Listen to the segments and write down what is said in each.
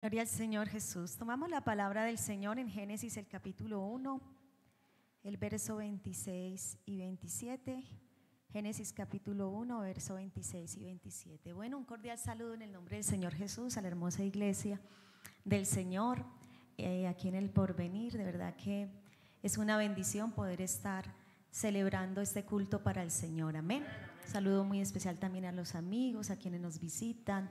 Gloria al Señor Jesús. Tomamos la palabra del Señor en Génesis el capítulo 1, el verso 26 y 27. Génesis capítulo 1, verso 26 y 27. Bueno, un cordial saludo en el nombre del Señor Jesús a la hermosa iglesia del Señor aquí en el Porvenir. De verdad que es una bendición poder estar celebrando este culto para el Señor. Amén. Saludo muy especial también a los amigos, a quienes nos visitan.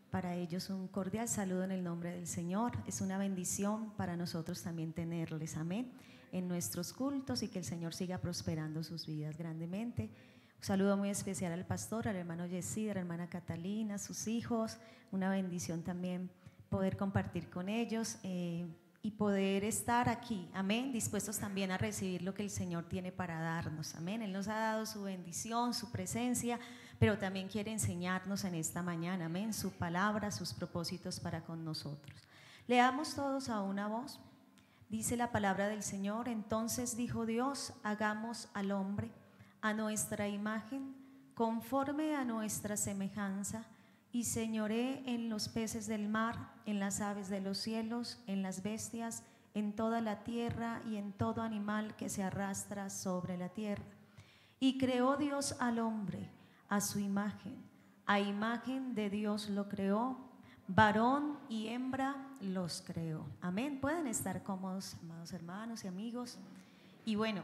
Para ellos un cordial saludo en el nombre del Señor. Es una bendición para nosotros también tenerles, amén, en nuestros cultos, y que el Señor siga prosperando sus vidas grandemente. Un saludo muy especial al pastor, al hermano Yesid, a la hermana Catalina, sus hijos. Una bendición también poder compartir con ellos y poder estar aquí, amén, dispuestos también a recibir lo que el Señor tiene para darnos, amén. Él nos ha dado su bendición, su presencia, pero también quiere enseñarnos en esta mañana, amén, su palabra, sus propósitos para con nosotros. Leamos todos a una voz. Dice la palabra del Señor: entonces dijo Dios, hagamos al hombre a nuestra imagen, conforme a nuestra semejanza, y señoree en los peces del mar, en las aves de los cielos, en las bestias, en toda la tierra y en todo animal que se arrastra sobre la tierra. Y creó Dios al hombre a su imagen de Dios lo creó, varón y hembra los creó. Amén. Pueden estar cómodos, amados hermanos y amigos. Y bueno,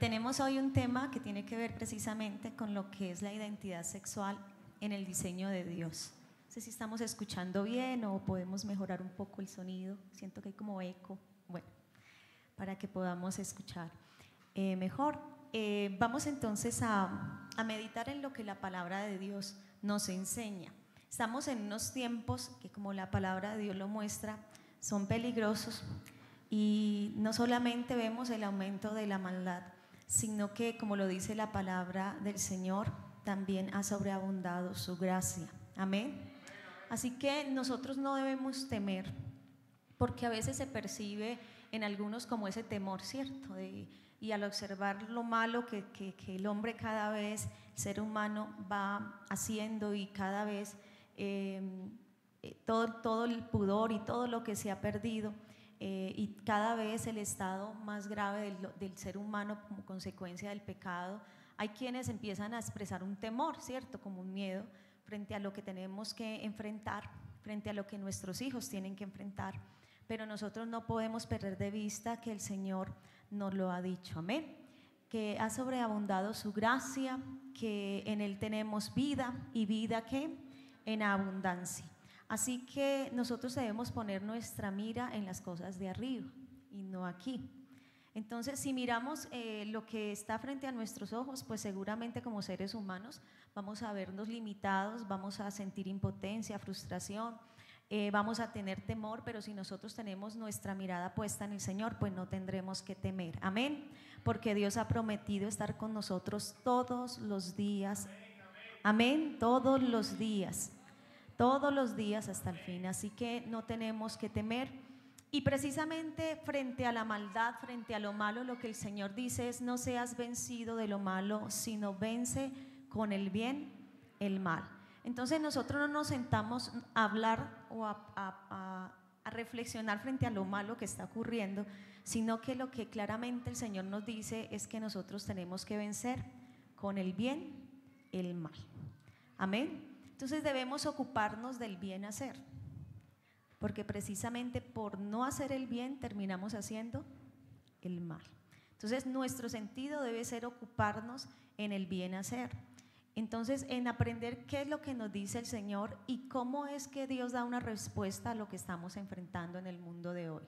tenemos hoy un tema que tiene que ver precisamente con lo que es la identidad sexual en el diseño de Dios. No sé si estamos escuchando bien o podemos mejorar un poco el sonido. Siento que hay como eco. Bueno, para que podamos escuchar mejor. Vamos entonces a meditar en lo que la palabra de Dios nos enseña. Estamos en unos tiempos que, como la palabra de Dios lo muestra, son peligrosos, y no solamente vemos el aumento de la maldad, sino que, como lo dice la palabra del Señor, también ha sobreabundado su gracia. Amén. Así que nosotros no debemos temer, porque a veces se percibe en algunos como ese temor, ¿cierto? Y al observar lo malo que el hombre cada vez, el ser humano va haciendo, y cada vez todo el pudor y todo lo que se ha perdido, y cada vez el estado más grave del ser humano como consecuencia del pecado, hay quienes empiezan a expresar un temor, ¿cierto? Como un miedo frente a lo que tenemos que enfrentar, frente a lo que nuestros hijos tienen que enfrentar. Pero nosotros no podemos perder de vista que el Señor nos lo ha dicho, amén, que ha sobreabundado su gracia, que en Él tenemos vida, y vida que en abundancia. Así que nosotros debemos poner nuestra mira en las cosas de arriba y no aquí. Entonces, si miramos lo que está frente a nuestros ojos, pues seguramente como seres humanos vamos a vernos limitados, vamos a sentir impotencia, frustración, vamos a tener temor, pero si nosotros tenemos nuestra mirada puesta en el Señor, pues no tendremos que temer. Amén. Porque Dios ha prometido estar con nosotros todos los días. Amén. Todos los días hasta el fin. Así que no tenemos que temer. Y precisamente frente a la maldad, frente a lo malo, lo que el Señor dice es: no seas vencido de lo malo, sino vence con el bien el mal. Entonces nosotros no nos sentamos a hablar o a reflexionar frente a lo malo que está ocurriendo, sino que lo que claramente el Señor nos dice es que nosotros tenemos que vencer con el bien el mal. Amén. Entonces debemos ocuparnos del bien hacer, porque precisamente por no hacer el bien terminamos haciendo el mal. Entonces nuestro sentido debe ser ocuparnos en el bien hacer. Entonces, en aprender qué es lo que nos dice el Señor y cómo es que Dios da una respuesta a lo que estamos enfrentando en el mundo de hoy.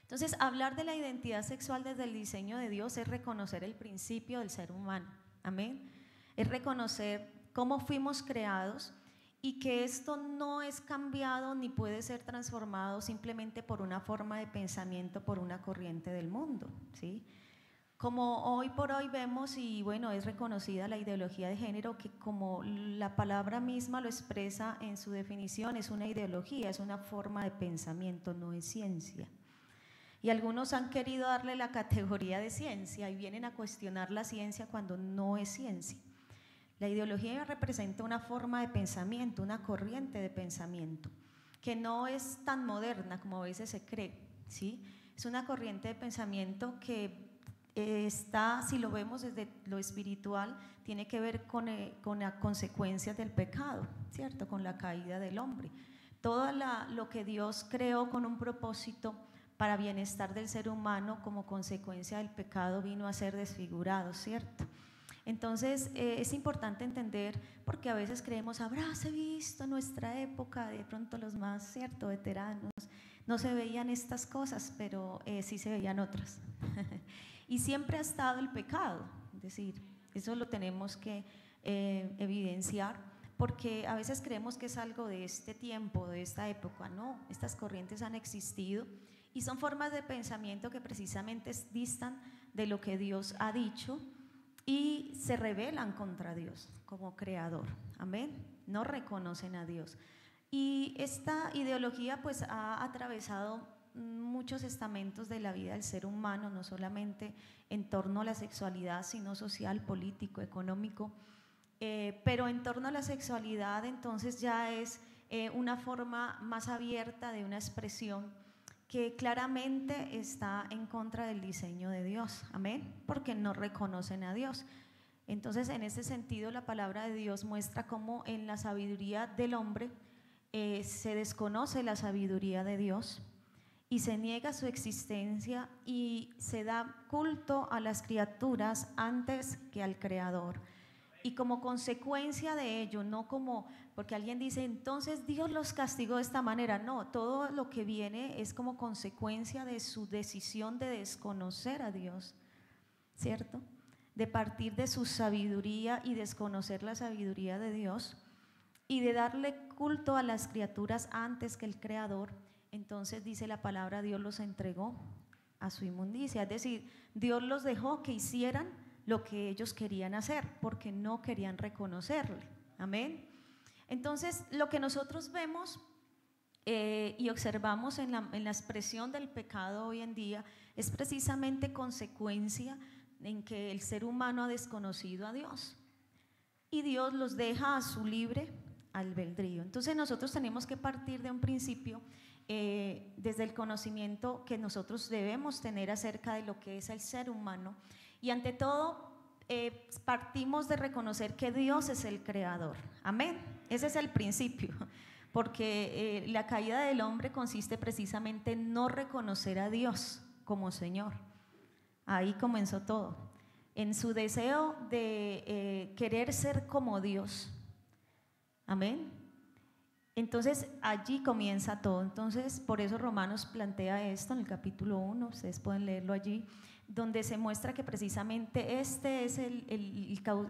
Entonces, hablar de la identidad sexual desde el diseño de Dios es reconocer el principio del ser humano. Amén. Es reconocer cómo fuimos creados, y que esto no es cambiado ni puede ser transformado simplemente por una forma de pensamiento, por una corriente del mundo, ¿sí? Como hoy por hoy vemos, y bueno, es reconocida la ideología de género, que como la palabra misma lo expresa en su definición, es una ideología, es una forma de pensamiento, no es ciencia. Y algunos han querido darle la categoría de ciencia y vienen a cuestionar la ciencia cuando no es ciencia. La ideología representa una forma de pensamiento, una corriente de pensamiento, que no es tan moderna como a veces se cree, ¿sí? Es una corriente de pensamiento que está, si lo vemos desde lo espiritual, tiene que ver con las consecuencias del pecado, ¿cierto? Con la caída del hombre. Todo lo que Dios creó con un propósito para bienestar del ser humano, como consecuencia del pecado, vino a ser desfigurado, ¿cierto? Entonces es importante entender, porque a veces creemos, habráse visto en nuestra época, de pronto los más, ¿cierto?, veteranos, no se veían estas cosas, pero sí se veían otras. Y siempre ha estado el pecado, es decir, eso lo tenemos que evidenciar, porque a veces creemos que es algo de este tiempo, de esta época. No, estas corrientes han existido y son formas de pensamiento que precisamente distan de lo que Dios ha dicho y se rebelan contra Dios como creador, amén, no reconocen a Dios. Y esta ideología pues ha atravesado muchos estamentos de la vida del ser humano, no solamente en torno a la sexualidad, sino social, político, económico, pero en torno a la sexualidad entonces ya es una forma más abierta de una expresión que claramente está en contra del diseño de Dios, amén, porque no reconocen a Dios. Entonces en ese sentido la palabra de Dios muestra cómo en la sabiduría del hombre se desconoce la sabiduría de Dios y se niega su existencia y se da culto a las criaturas antes que al Creador. Y como consecuencia de ello, no como, porque alguien dice, entonces Dios los castigó de esta manera. No, todo lo que viene es como consecuencia de su decisión de desconocer a Dios, ¿cierto? De partir de su sabiduría y desconocer la sabiduría de Dios y de darle culto a las criaturas antes que el Creador. Entonces dice la palabra, Dios los entregó a su inmundicia, es decir, Dios los dejó que hicieran lo que ellos querían hacer porque no querían reconocerle, amén. Entonces lo que nosotros vemos y observamos en la expresión del pecado hoy en día es precisamente consecuencia en que el ser humano ha desconocido a Dios y Dios los deja a su libre albedrío. Entonces nosotros tenemos que partir de un principio desde el conocimiento que nosotros debemos tener acerca de lo que es el ser humano y ante todo partimos de reconocer que Dios es el creador, amén, ese es el principio, porque la caída del hombre consiste precisamente en no reconocer a Dios como Señor. Ahí comenzó todo, en su deseo de querer ser como Dios, amén. Entonces allí comienza todo. Entonces por eso Romanos plantea esto en el capítulo 1, ustedes pueden leerlo allí, donde se muestra que precisamente este es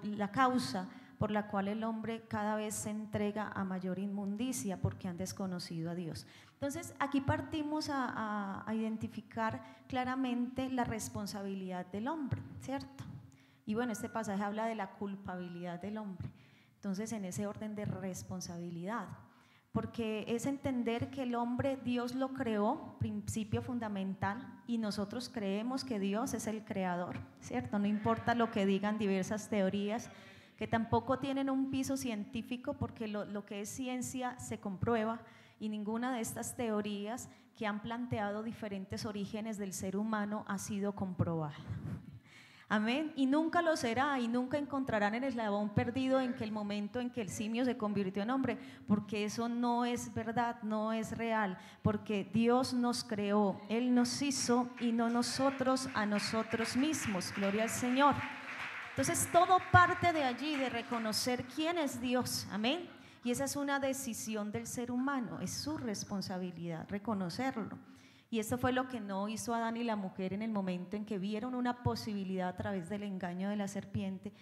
la causa por la cual el hombre cada vez se entrega a mayor inmundicia porque han desconocido a Dios. Entonces aquí partimos a identificar claramente la responsabilidad del hombre, ¿cierto? Y bueno, este pasaje habla de la culpabilidad del hombre. Entonces en ese orden de responsabilidad, porque es entender que el hombre Dios lo creó, principio fundamental, y nosotros creemos que Dios es el creador, ¿cierto? No importa lo que digan diversas teorías, que tampoco tienen un piso científico, porque lo que es ciencia se comprueba y ninguna de estas teorías que han planteado diferentes orígenes del ser humano ha sido comprobada. Amén, y nunca lo será y nunca encontrarán el eslabón perdido en que el momento en que el simio se convirtió en hombre, porque eso no es verdad, no es real, porque Dios nos creó, Él nos hizo y no nosotros a nosotros mismos, gloria al Señor. Entonces todo parte de allí, de reconocer quién es Dios, amén, y esa es una decisión del ser humano, es su responsabilidad reconocerlo. Y esto fue lo que no hizo Adán y la mujer en el momento en que vieron una posibilidad a través del engaño de la serpiente,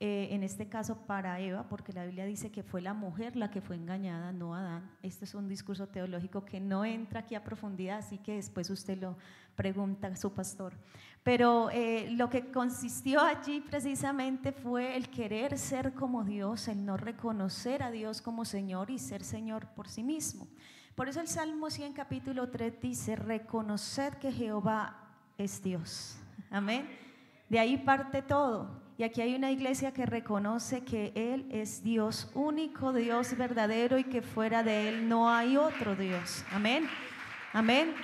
en este caso para Eva, porque la Biblia dice que fue la mujer la que fue engañada, no Adán. Este es un discurso teológico que no entra aquí a profundidad, así que después usted lo pregunta a su pastor. Pero lo que consistió allí precisamente fue el querer ser como Dios, el no reconocer a Dios como Señor y ser Señor por sí mismo. Por eso el Salmo 100 capítulo 3 dice, reconoced que Jehová es Dios, amén. De ahí parte todo Y aquí hay una iglesia que reconoce que Él es Dios único, Dios verdadero, y que fuera de Él no hay otro Dios. Amén. Amén.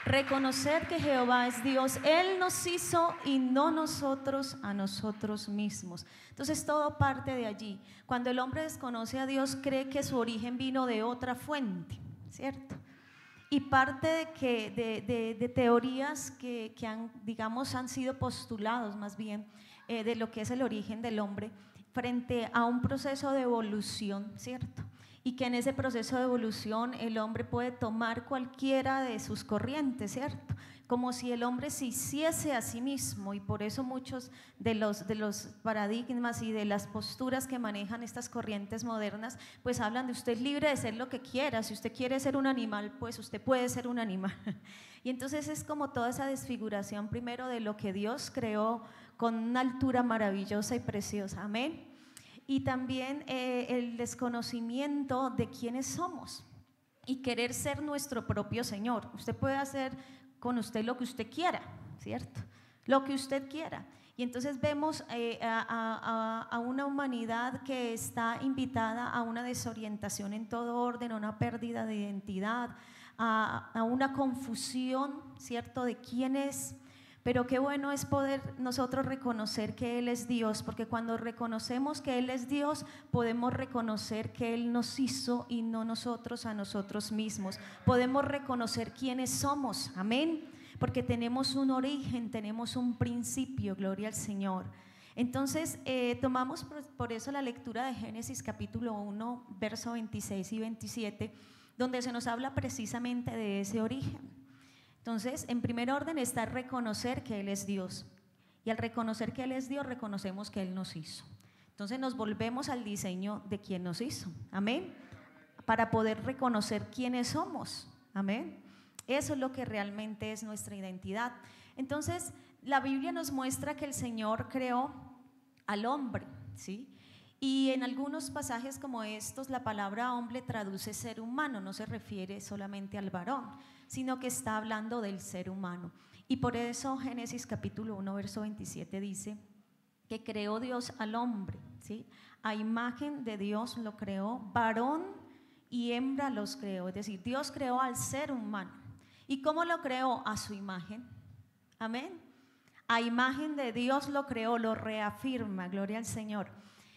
Reconocer que Jehová es Dios, Él nos hizo y no nosotros a nosotros mismos. Entonces todo parte de allí. Cuando el hombre desconoce a Dios, cree que su origen vino de otra fuente, ¿cierto? Y parte de teorías que han, digamos, han sido postulados más bien de lo que es el origen del hombre frente a un proceso de evolución, ¿cierto? Y que en ese proceso de evolución el hombre puede tomar cualquiera de sus corrientes, ¿cierto? Como si el hombre se hiciese a sí mismo, y por eso muchos de los paradigmas y de las posturas que manejan estas corrientes modernas, pues hablan de usted es libre de ser lo que quiera. Si usted quiere ser un animal, pues usted puede ser un animal. Y entonces es como toda esa desfiguración primero de lo que Dios creó con una altura maravillosa y preciosa, amén. Y también el desconocimiento de quiénes somos y querer ser nuestro propio Señor. Usted puede hacer con usted lo que usted quiera, ¿cierto? Lo que usted quiera. Y entonces vemos a una humanidad que está invitada a una desorientación en todo orden, a una pérdida de identidad, a una confusión, ¿cierto?, de quién es. Pero qué bueno es poder nosotros reconocer que Él es Dios, porque cuando reconocemos que Él es Dios, podemos reconocer que Él nos hizo y no nosotros a nosotros mismos. Podemos reconocer quiénes somos, amén, porque tenemos un origen, tenemos un principio, gloria al Señor. Entonces tomamos por eso la lectura de Génesis capítulo 1, verso 26 y 27, donde se nos habla precisamente de ese origen. Entonces, en primer orden está reconocer que Él es Dios. Y al reconocer que Él es Dios, reconocemos que Él nos hizo. Entonces nos volvemos al diseño de quien nos hizo. Amén. Para poder reconocer quiénes somos. Amén. Eso es lo que realmente es nuestra identidad. Entonces, la Biblia nos muestra que el Señor creó al hombre, ¿sí? Y en algunos pasajes como estos, la palabra hombre traduce ser humano, no se refiere solamente al varón, sino que está hablando del ser humano. Y por eso Génesis capítulo 1, verso 27 dice que creó Dios al hombre, ¿sí? A imagen de Dios lo creó, varón y hembra los creó. Es decir, Dios creó al ser humano. ¿Y cómo lo creó? A su imagen. Amén. A imagen de Dios lo creó, lo reafirma, gloria al Señor.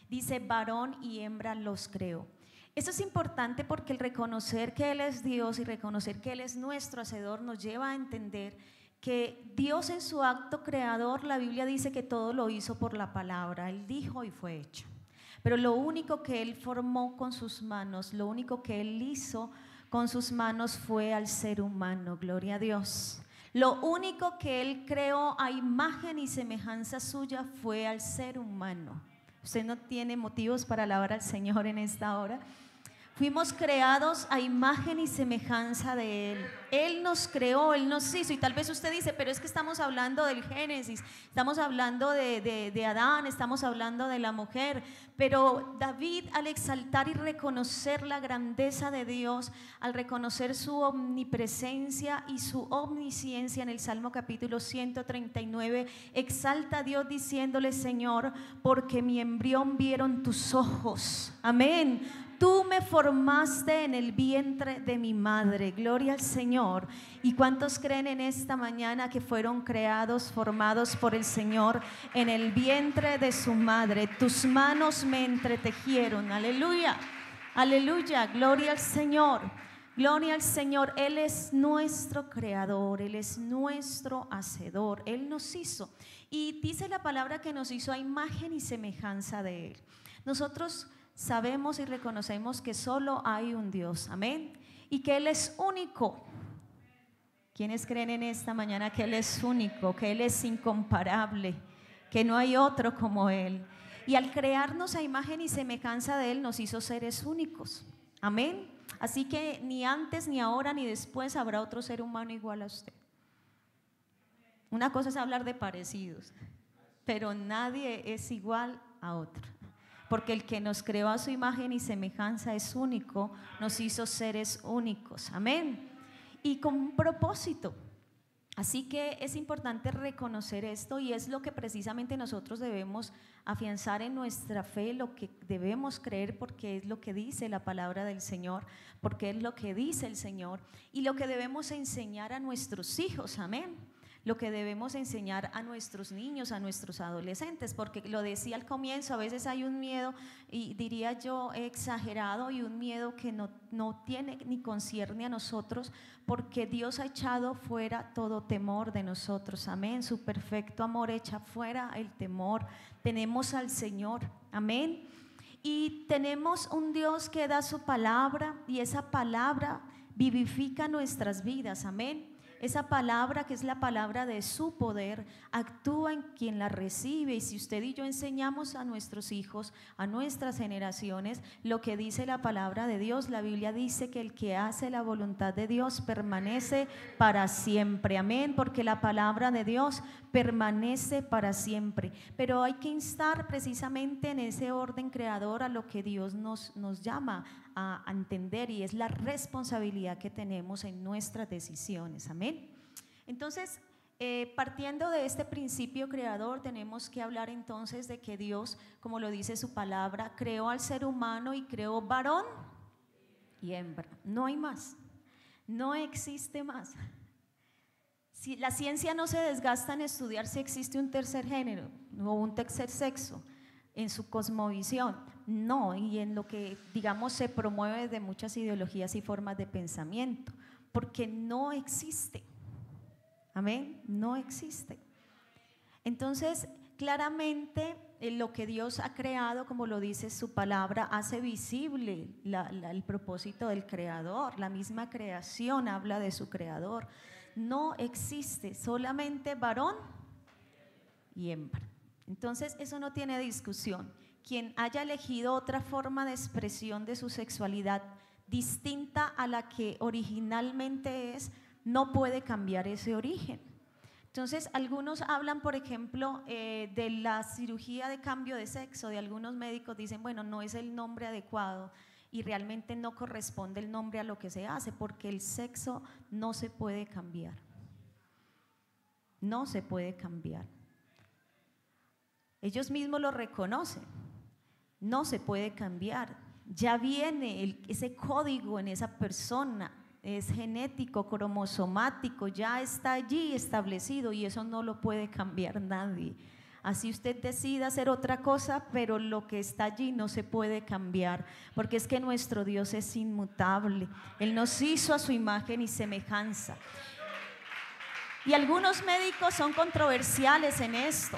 Dice, varón y hembra los creó. Esto es importante porque el reconocer que Él es Dios y reconocer que Él es nuestro hacedor nos lleva a entender que Dios en su acto creador, la Biblia dice que todo lo hizo por la palabra. Él dijo y fue hecho. Pero lo único que Él formó con sus manos, lo único que Él hizo con sus manos fue al ser humano, gloria a Dios. Lo único que Él creó a imagen y semejanza suya fue al ser humano. Usted no tiene motivos para alabar al Señor en esta hora. Fuimos creados a imagen y semejanza de Él. Él nos creó, Él nos hizo. Y tal vez usted dice, pero es que estamos hablando del Génesis, estamos hablando de Adán, estamos hablando de la mujer. Pero David, al exaltar y reconocer la grandeza de Dios, al reconocer su omnipresencia y su omnisciencia en el Salmo capítulo 139, exalta a Dios diciéndole, Señor, porque mi embrión vieron tus ojos. Amén. Tú me formaste en el vientre de mi madre, gloria al Señor. ¿Y cuántos creen en esta mañana que fueron creados, formados por el Señor en el vientre de su madre? Tus manos me entretejieron, aleluya, aleluya, gloria al Señor, gloria al Señor. Él es nuestro creador, Él es nuestro hacedor, Él nos hizo. Y dice la palabra que nos hizo a imagen y semejanza de Él. Nosotros sabemos y reconocemos que solo hay un Dios, amén, y que Él es único. ¿Quiénes creen en esta mañana que Él es único, que Él es incomparable, que no hay otro como Él? Y al crearnos a imagen y semejanza de Él nos hizo seres únicos, amén. Así que ni antes, ni ahora, ni después habrá otro ser humano igual a usted. Una cosa es hablar de parecidos, pero nadie es igual a otro. Porque el que nos creó a su imagen y semejanza es único, nos hizo seres únicos, amén. Y con un propósito, Así que es importante reconocer esto y es lo que precisamente nosotros debemos afianzar en nuestra fe, lo que debemos creer porque es lo que dice la palabra del Señor, porque es lo que dice el Señor y lo que debemos enseñar a nuestros hijos, amén. Lo que debemos enseñar a nuestros niños, a nuestros adolescentes, porque lo decía al comienzo, a veces hay un miedo, y diría yo exagerado, y un miedo que no tiene ni concierne a nosotros, porque Dios ha echado fuera todo temor de nosotros, amén. Su perfecto amor echa fuera el temor. Tenemos al Señor, amén. Y tenemos un Dios que da su palabra y esa palabra vivifica nuestras vidas, amén. Esa palabra, que es la palabra de su poder, actúa en quien la recibe. Y si usted y yo enseñamos a nuestros hijos, a nuestras generaciones, lo que dice la palabra de Dios, la Biblia dice que el que hace la voluntad de Dios permanece para siempre, amén, porque la palabra de Dios permanece para siempre. Pero hay que instar precisamente en ese orden creador a lo que Dios nos llama a entender, y es la responsabilidad que tenemos en nuestras decisiones, amén. Entonces, partiendo de este principio creador, tenemos que hablar entonces de que Dios, como lo dice su palabra, creó al ser humano y creó varón y hembra. No hay más, no existe más. Si la ciencia no se desgasta en estudiar si existe un tercer género o un tercer sexo en su cosmovisión, no, y en lo que digamos se promueve de muchas ideologías y formas de pensamiento, porque no existe, amén, no existe. Entonces, claramente lo que Dios ha creado, como lo dice su palabra, hace visible el propósito del creador. La misma creación habla de su creador. No existe, solamente varón y hembra. Entonces eso no tiene discusión. Quien haya elegido otra forma de expresión de su sexualidad distinta a la que originalmente es, no puede cambiar ese origen. Entonces algunos hablan, por ejemplo, de la cirugía de cambio de sexo, de algunos médicos dicen, bueno, no es el nombre adecuado y realmente no corresponde el nombre a lo que se hace, porque el sexo no se puede cambiar, no se puede cambiar. Ellos mismos lo reconocen, no se puede cambiar, ya viene ese código en esa persona, es genético, cromosomático, ya está allí establecido y eso no lo puede cambiar nadie. Así usted decida hacer otra cosa, pero lo que está allí no se puede cambiar, porque es que nuestro Dios es inmutable, Él nos hizo a su imagen y semejanza. Y algunos médicos son controversiales en esto,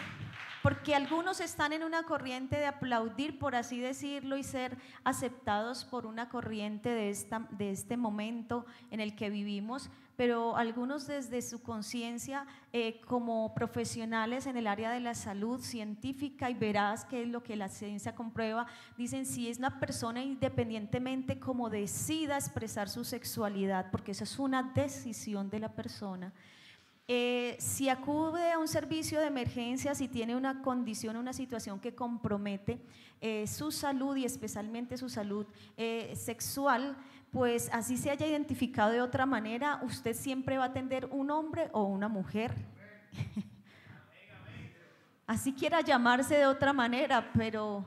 porque algunos están en una corriente de aplaudir, por así decirlo, y ser aceptados por una corriente de este momento en el que vivimos, pero algunos desde su conciencia como profesionales en el área de la salud científica y veraz, que es lo que la ciencia comprueba, dicen si es una persona independientemente como decida expresar su sexualidad, porque esa es una decisión de la persona. Si acude a un servicio de emergencia, si tiene una condición, una situación que compromete su salud y especialmente su salud sexual, pues así se haya identificado de otra manera, usted siempre va a atender un hombre o una mujer. Así quiera llamarse de otra manera, pero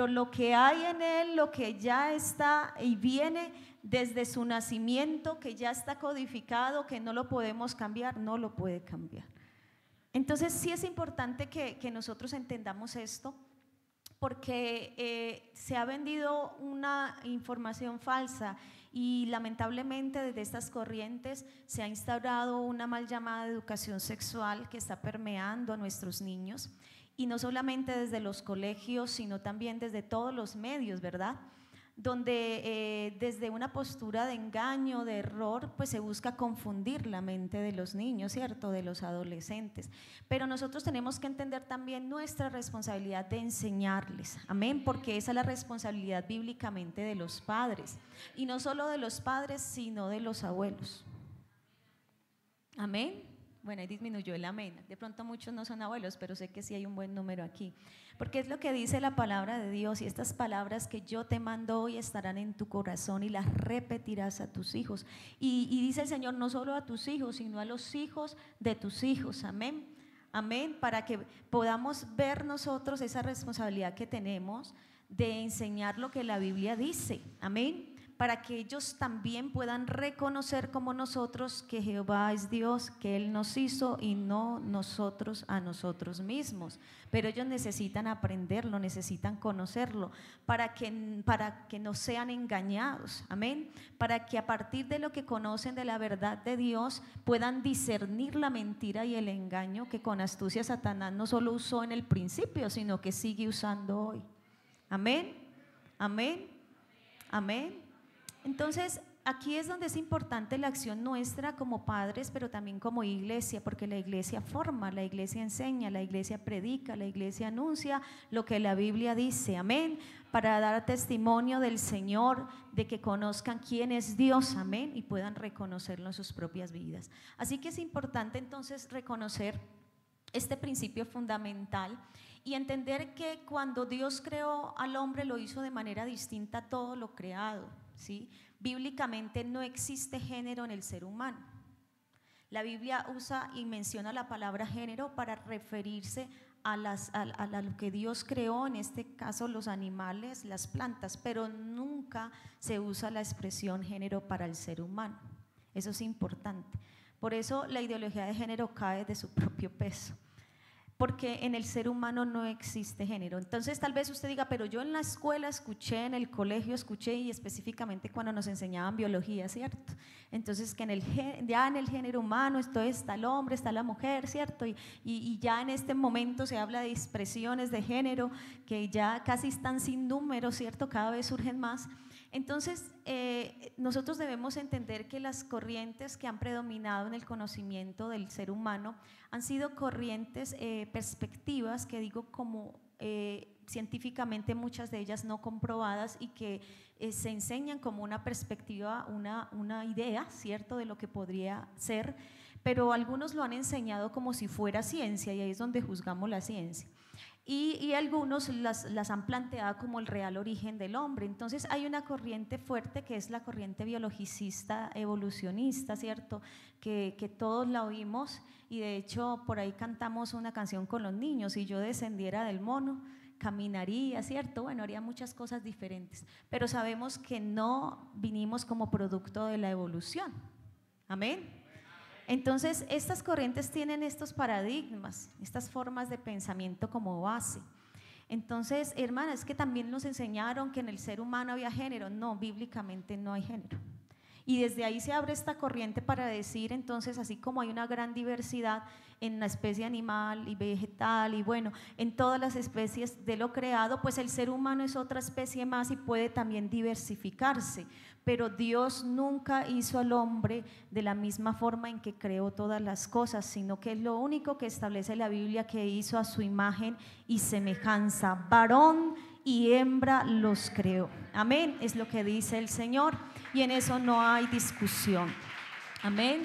lo que hay en él, lo que ya está y viene desde su nacimiento, que ya está codificado, que no lo podemos cambiar, no lo puede cambiar. Entonces sí es importante que nosotros entendamos esto, porque se ha vendido una información falsa y lamentablemente desde estas corrientes se ha instaurado una mal llamada educación sexual que está permeando a nuestros niños, y no solamente desde los colegios, sino también desde todos los medios, ¿verdad? Donde desde una postura de engaño, de error, pues se busca confundir la mente de los niños, ¿cierto?, de los adolescentes. Pero nosotros tenemos que entender también nuestra responsabilidad de enseñarles, amén, porque esa es la responsabilidad bíblicamente de los padres, y no solo de los padres, sino de los abuelos, amén. Bueno, ahí disminuyó el amén. De pronto muchos no son abuelos, pero sé que sí hay un buen número aquí. Porque es lo que dice la palabra de Dios, y estas palabras que yo te mando hoy estarán en tu corazón y las repetirás a tus hijos. Y dice el Señor, no solo a tus hijos, sino a los hijos de tus hijos. Amén. Amén. Para que podamos ver nosotros esa responsabilidad que tenemos de enseñar lo que la Biblia dice. Amén. Para que ellos también puedan reconocer como nosotros que Jehová es Dios, que Él nos hizo y no nosotros a nosotros mismos. Pero ellos necesitan aprenderlo, necesitan conocerlo, para que no sean engañados, amén. Para que a partir de lo que conocen de la verdad de Dios puedan discernir la mentira y el engaño que con astucia Satanás no solo usó en el principio, sino que sigue usando hoy. Amén, amén, amén. Entonces, aquí es donde es importante la acción nuestra como padres, pero también como iglesia, porque la iglesia forma, la iglesia enseña, la iglesia predica, la iglesia anuncia lo que la Biblia dice, amén, para dar testimonio del Señor, de que conozcan quién es Dios, amén, y puedan reconocerlo en sus propias vidas. Así que es importante entonces reconocer este principio fundamental y entender que cuando Dios creó al hombre lo hizo de manera distinta a todo lo creado, ¿sí? Bíblicamente no existe género en el ser humano. La Biblia usa y menciona la palabra género para referirse a lo que Dios creó, en este caso los animales, las plantas, pero nunca se usa la expresión género para el ser humano. Eso es importante. Por eso la ideología de género cae de su propio peso, porque en el ser humano no existe género. Entonces tal vez usted diga, pero yo en la escuela escuché, en el colegio escuché, y específicamente cuando nos enseñaban biología, ¿cierto? Entonces que ya en el género humano está el hombre, está la mujer, ¿cierto? Y ya en este momento se habla de expresiones de género que ya casi están sin número, ¿cierto? Cada vez surgen más. Entonces, nosotros debemos entender que las corrientes que han predominado en el conocimiento del ser humano han sido corrientes, perspectivas que digo como científicamente muchas de ellas no comprobadas y que se enseñan como una perspectiva, una idea, ¿cierto?, de lo que podría ser, pero algunos lo han enseñado como si fuera ciencia y ahí es donde juzgamos la ciencia. Y algunos las han planteado como el real origen del hombre. Entonces hay una corriente fuerte que es la corriente biologicista evolucionista, ¿cierto? Que todos la oímos y de hecho por ahí cantamos una canción con los niños: si yo descendiera del mono, caminaría, ¿cierto? Bueno, haría muchas cosas diferentes, pero sabemos que no vinimos como producto de la evolución. Amén. Entonces, estas corrientes tienen estos paradigmas, estas formas de pensamiento como base. Entonces, hermanas, es que también nos enseñaron que en el ser humano había género. No, bíblicamente no hay género. Y desde ahí se abre esta corriente para decir, entonces, así como hay una gran diversidad en la especie animal y vegetal y bueno, en todas las especies de lo creado, pues el ser humano es otra especie más y puede también diversificarse. Pero Dios nunca hizo al hombre de la misma forma en que creó todas las cosas, sino que es lo único que establece la Biblia, que hizo a su imagen y semejanza. Varón y hembra los creó. Amén, es lo que dice el Señor y en eso no hay discusión. Amén.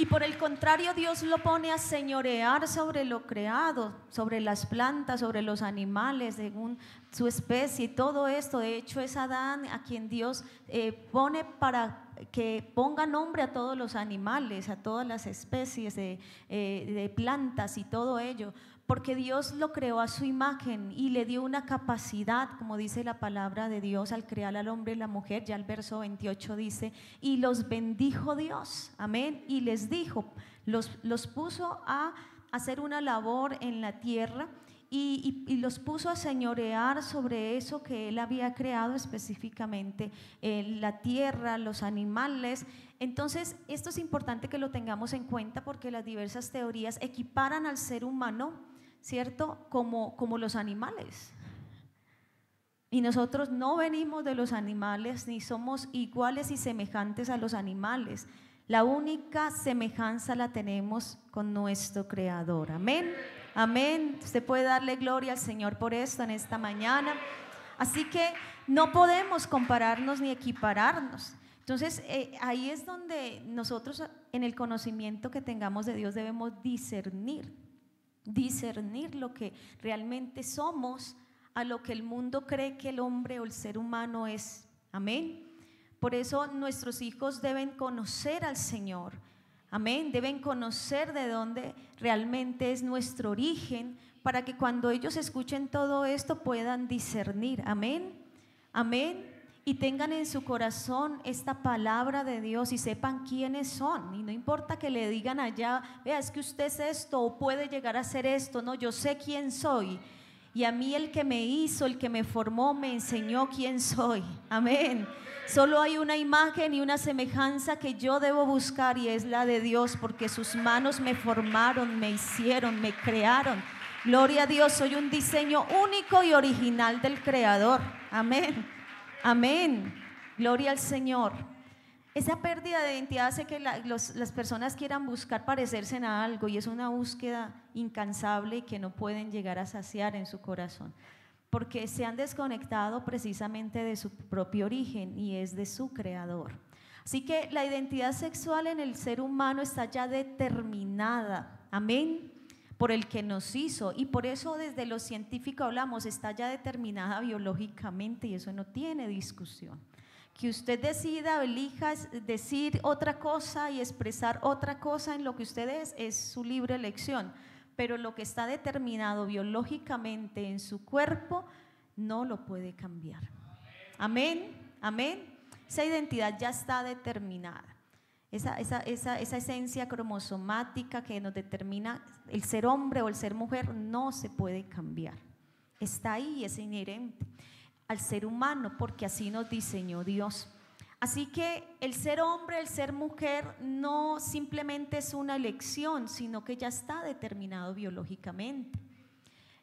Y por el contrario, Dios lo pone a señorear sobre lo creado, sobre las plantas, sobre los animales, según su especie y todo esto. De hecho, es Adán a quien Dios pone para que ponga nombre a todos los animales, a todas las especies de plantas y todo ello, porque Dios lo creó a su imagen y le dio una capacidad, como dice la palabra de Dios, al crear al hombre y la mujer. Ya el verso 28 dice, y los bendijo Dios, amén, y les dijo, los puso a hacer una labor en la tierra y los puso a señorear sobre eso que Él había creado, específicamente la tierra, los animales. Entonces, esto es importante que lo tengamos en cuenta porque las diversas teorías equiparan al ser humano, ¿cierto?, como los animales. Y nosotros no venimos de los animales ni somos iguales y semejantes a los animales. La única semejanza la tenemos con nuestro Creador. Amén. Amén. Usted puede darle gloria al Señor por esto en esta mañana. Así que no podemos compararnos ni equipararnos. Entonces, ahí es donde nosotros en el conocimiento que tengamos de Dios debemos discernir lo que realmente somos a lo que el mundo cree que el hombre o el ser humano es. Amén. Por eso nuestros hijos deben conocer al Señor. Amén. Deben conocer de dónde realmente es nuestro origen, para que cuando ellos escuchen todo esto puedan discernir. Amén. Amén. Y tengan en su corazón esta palabra de Dios y sepan quiénes son. Y no importa que le digan allá, vea, es que usted es esto o puede llegar a ser esto. No, yo sé quién soy. Y a mí el que me hizo, el que me formó, me enseñó quién soy. Amén. Solo hay una imagen y una semejanza que yo debo buscar, y es la de Dios, porque sus manos me formaron, me hicieron, me crearon. Gloria a Dios, soy un diseño único y original del Creador. Amén. Amén. Gloria al Señor. Esa pérdida de identidad hace que las personas quieran buscar parecerse a algo, y es una búsqueda incansable que no pueden llegar a saciar en su corazón, porque se han desconectado precisamente de su propio origen, y es de su Creador. Así que la identidad sexual en el ser humano está ya determinada, amén, por el que nos hizo, y por eso desde lo científico hablamos, está ya determinada biológicamente, y eso no tiene discusión. Que usted decida, elija decir otra cosa y expresar otra cosa en lo que usted es su libre elección, pero lo que está determinado biológicamente en su cuerpo no lo puede cambiar. Amén, amén. Esa identidad ya está determinada. Esa esencia cromosomática que nos determina el ser hombre o el ser mujer no se puede cambiar. Está ahí, es inherente al ser humano, porque así nos diseñó Dios. Así que el ser hombre, el ser mujer no simplemente es una elección, sino que ya está determinado biológicamente.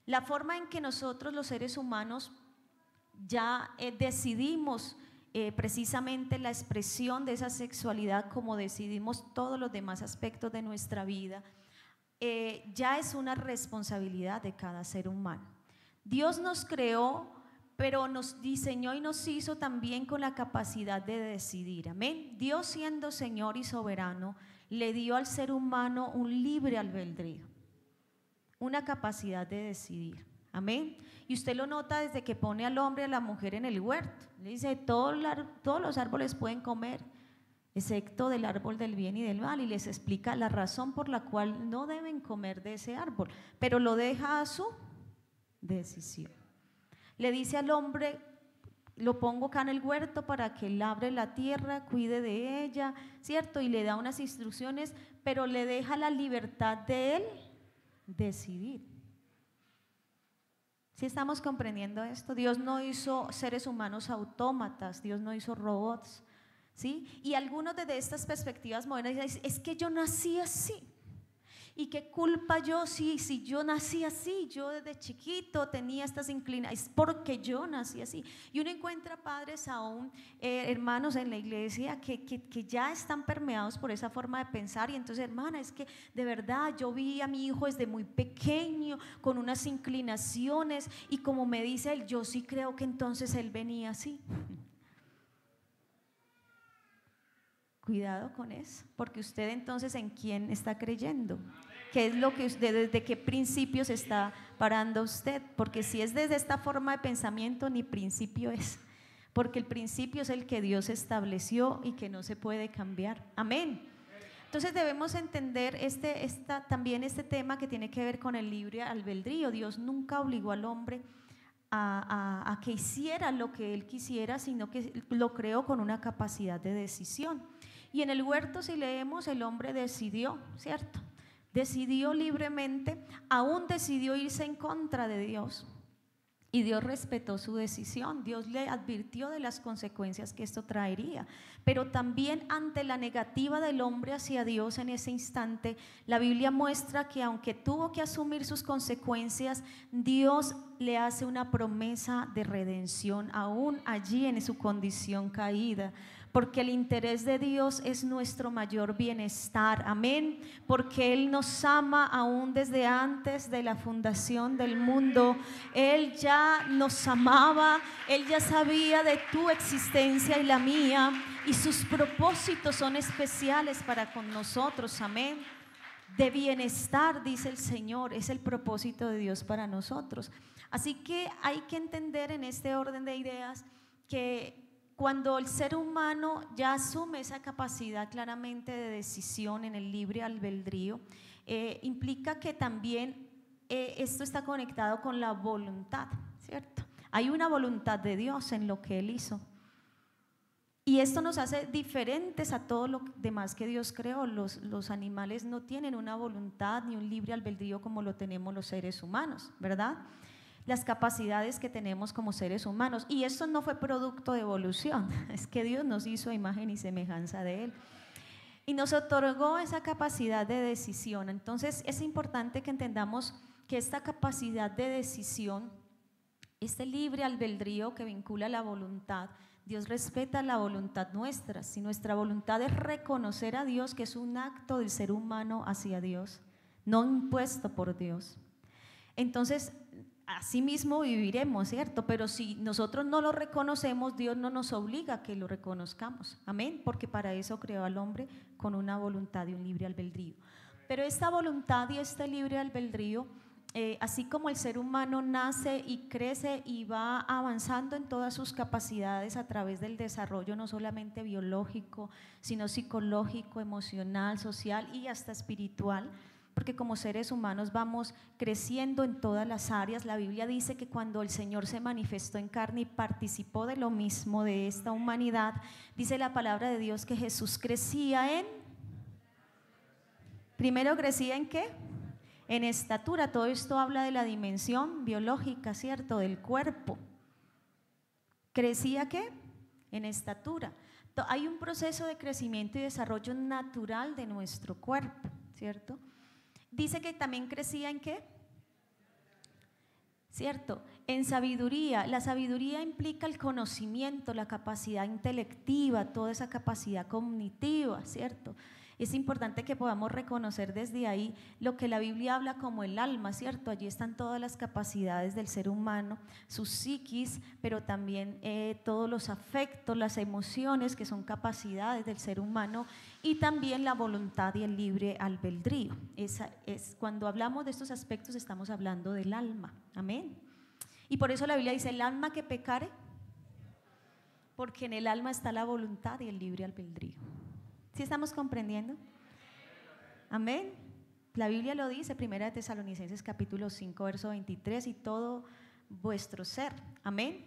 La forma en que nosotros los seres humanos ya decidimos precisamente la expresión de esa sexualidad, como decidimos todos los demás aspectos de nuestra vida, ya es una responsabilidad de cada ser humano. Dios nos creó, pero nos diseñó y nos hizo también con la capacidad de decidir. Amén. Dios, siendo Señor y soberano, le dio al ser humano un libre albedrío, una capacidad de decidir. Amén. Y usted lo nota desde que pone al hombre y a la mujer en el huerto. Le dice, todos los árboles pueden comer, excepto del árbol del bien y del mal, y les explica la razón por la cual no deben comer de ese árbol, pero lo deja a su decisión. Le dice al hombre, lo pongo acá en el huerto para que labre la tierra, cuide de ella, ¿cierto? Y le da unas instrucciones, pero le deja la libertad de él decidir. ¿Sí estamos comprendiendo esto? Dios no hizo seres humanos autómatas, Dios no hizo robots, ¿sí? Y algunos desde estas perspectivas modernas dicen, es que yo nací así. ¿Y qué culpa yo si yo nací así? Yo desde chiquito tenía estas inclinaciones, es porque yo nací así. Y uno encuentra padres aún, hermanos en la iglesia que ya están permeados por esa forma de pensar. Y entonces, hermana, es que de verdad yo vi a mi hijo desde muy pequeño con unas inclinaciones, y como me dice él, yo sí creo que entonces él venía así. Cuidado con eso, porque usted entonces ¿en quién está creyendo? ¿Qué es lo que usted, desde qué principios está parando usted? Porque si es desde esta forma de pensamiento, ni principio es, porque el principio es el que Dios estableció y que no se puede cambiar. Amén. Entonces debemos entender también este tema que tiene que ver con el libre albedrío. Dios nunca obligó al hombre a que hiciera lo que él quisiera, sino que lo creó con una capacidad de decisión. Y en el huerto, si leemos, el hombre decidió, ¿cierto? Decidió libremente, aún decidió irse en contra de Dios, y Dios respetó su decisión. Dios le advirtió de las consecuencias que esto traería, pero también ante la negativa del hombre hacia Dios en ese instante, la Biblia muestra que aunque tuvo que asumir sus consecuencias, Dios le hace una promesa de redención aún allí en su condición caída, porque el interés de Dios es nuestro mayor bienestar, amén, porque Él nos ama aún desde antes de la fundación del mundo. Él ya nos amaba, Él ya sabía de tu existencia y la mía, y sus propósitos son especiales para con nosotros, amén. De bienestar, dice el Señor, es el propósito de Dios para nosotros. Así que hay que entender en este orden de ideas que cuando el ser humano ya asume esa capacidad claramente de decisión en el libre albedrío, implica que también esto está conectado con la voluntad, ¿cierto? Hay una voluntad de Dios en lo que Él hizo. Y esto nos hace diferentes a todo lo demás que Dios creó. Los animales no tienen una voluntad ni un libre albedrío como lo tenemos los seres humanos, ¿verdad? Las capacidades que tenemos como seres humanos. Y esto no fue producto de evolución, es que Dios nos hizo a imagen y semejanza de Él. Y nos otorgó esa capacidad de decisión. Entonces es importante que entendamos que esta capacidad de decisión, este libre albedrío que vincula la voluntad, Dios respeta la voluntad nuestra. Si nuestra voluntad es reconocer a Dios, que es un acto del ser humano hacia Dios, no impuesto por Dios, entonces así mismo viviremos, ¿cierto? Pero si nosotros no lo reconocemos, Dios no nos obliga a que lo reconozcamos, amén, porque para eso creó al hombre con una voluntad y un libre albedrío. Pero esta voluntad y este libre albedrío, así como el ser humano nace y crece y va avanzando en todas sus capacidades a través del desarrollo no solamente biológico, sino psicológico, emocional, social y hasta espiritual, porque como seres humanos vamos creciendo en todas las áreas. La Biblia dice que cuando el Señor se manifestó en carne y participó de lo mismo de esta humanidad, dice la palabra de Dios que Jesús crecía primero crecía ¿en qué? En estatura. Todo esto habla de la dimensión biológica, ¿cierto? Del cuerpo. ¿Crecía qué? En estatura. Hay un proceso de crecimiento y desarrollo natural de nuestro cuerpo, ¿cierto? Dice que también crecía ¿en qué? ¿Cierto? En sabiduría. La sabiduría implica el conocimiento, la capacidad intelectiva, toda esa capacidad cognitiva, ¿cierto? Es importante que podamos reconocer desde ahí lo que la Biblia habla como el alma, ¿cierto? Allí están todas las capacidades del ser humano, su psiquis, pero también todos los afectos, las emociones, que son capacidades del ser humano, y también la voluntad y el libre albedrío. Cuando hablamos de estos aspectos estamos hablando del alma, amén. Y por eso la Biblia dice: el alma que pecare, porque en el alma está la voluntad y el libre albedrío. ¿Sí estamos comprendiendo? Amén. La Biblia lo dice, 1 Tesalonicenses capítulo 5, verso 23, y todo vuestro ser, amén,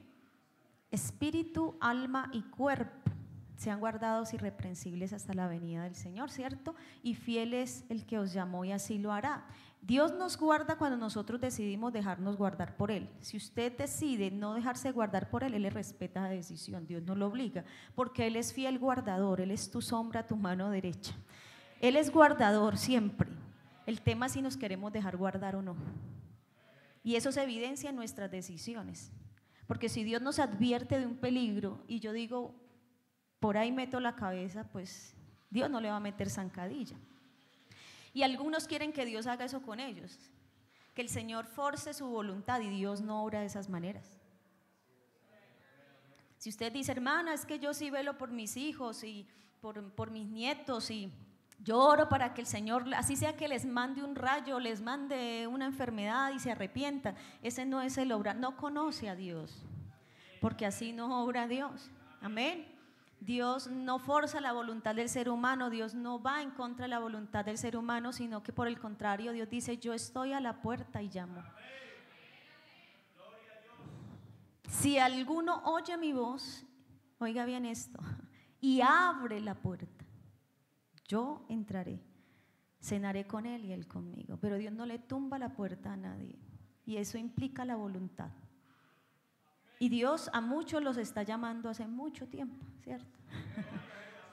espíritu, alma y cuerpo sean guardados irreprensibles hasta la venida del Señor, ¿cierto? Y fiel es el que os llamó y así lo hará. Dios nos guarda cuando nosotros decidimos dejarnos guardar por Él. Si usted decide no dejarse guardar por Él, Él le respeta la decisión, Dios no lo obliga, porque Él es fiel guardador, Él es tu sombra, tu mano derecha. Él es guardador siempre. El tema es si nos queremos dejar guardar o no. Y eso se evidencia en nuestras decisiones. Porque si Dios nos advierte de un peligro y yo digo, por ahí meto la cabeza, pues Dios no le va a meter zancadilla. Y algunos quieren que Dios haga eso con ellos, que el Señor force su voluntad, y Dios no obra de esas maneras. Si usted dice: hermana, es que yo sí velo por mis hijos y por mis nietos, y yo oro para que el Señor, así sea que les mande un rayo, les mande una enfermedad y se arrepientan, ese no es el obrar, no conoce a Dios, porque así no obra Dios, amén. Dios no forza la voluntad del ser humano, Dios no va en contra de la voluntad del ser humano, sino que por el contrario, Dios dice: yo estoy a la puerta y llamo. Si alguno oye mi voz, oiga bien esto, y abre la puerta, yo entraré, cenaré con él y él conmigo. Pero Dios no le tumba la puerta a nadie, y eso implica la voluntad. Y Dios a muchos los está llamando hace mucho tiempo, ¿cierto?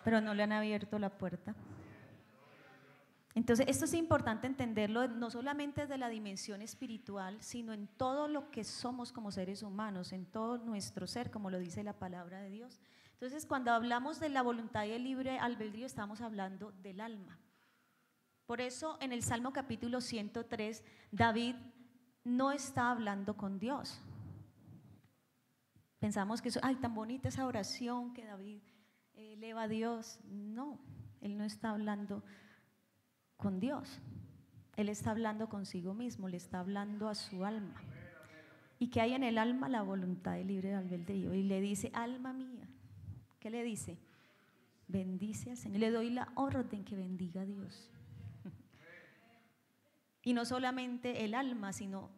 Pero no le han abierto la puerta. Entonces esto es importante entenderlo, no solamente desde la dimensión espiritual, sino en todo lo que somos como seres humanos, en todo nuestro ser, como lo dice la palabra de Dios. Entonces, cuando hablamos de la voluntad y el libre albedrío, estamos hablando del alma. Por eso, en el Salmo capítulo 103, David no está hablando con Dios. Pensamos que ay, tan bonita esa oración que David eleva a Dios. No, él no está hablando con Dios. Él está hablando consigo mismo, le está hablando a su alma. Y que hay en el alma la voluntad y libre albedrío. Y le dice, alma mía, ¿qué le dice? Bendice al Señor. Le doy la orden que bendiga a Dios. Y no solamente el alma, sino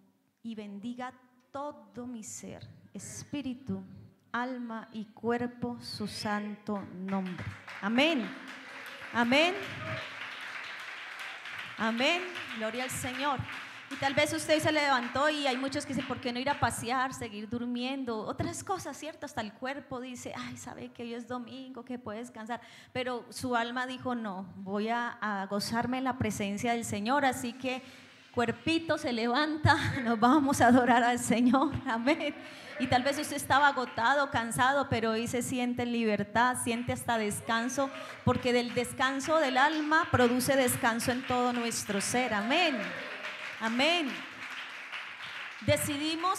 y bendiga todo mi ser, espíritu, alma y cuerpo, su santo nombre. Amén. Amén. Amén. Gloria al Señor. Y tal vez usted se levantó y hay muchos que dicen, ¿por qué no ir a pasear, seguir durmiendo? Otras cosas, ¿cierto? Hasta el cuerpo dice, ay, sabe que hoy es domingo, que puede descansar. Pero su alma dijo, no, voy a gozarme en la presencia del Señor. Así que cuerpito se levanta, nos vamos a adorar al Señor. Amén. Y tal vez usted estaba agotado, cansado, pero hoy se siente en libertad, siente hasta descanso, porque del descanso del alma produce descanso en todo nuestro ser. Amén. Amén. Decidimos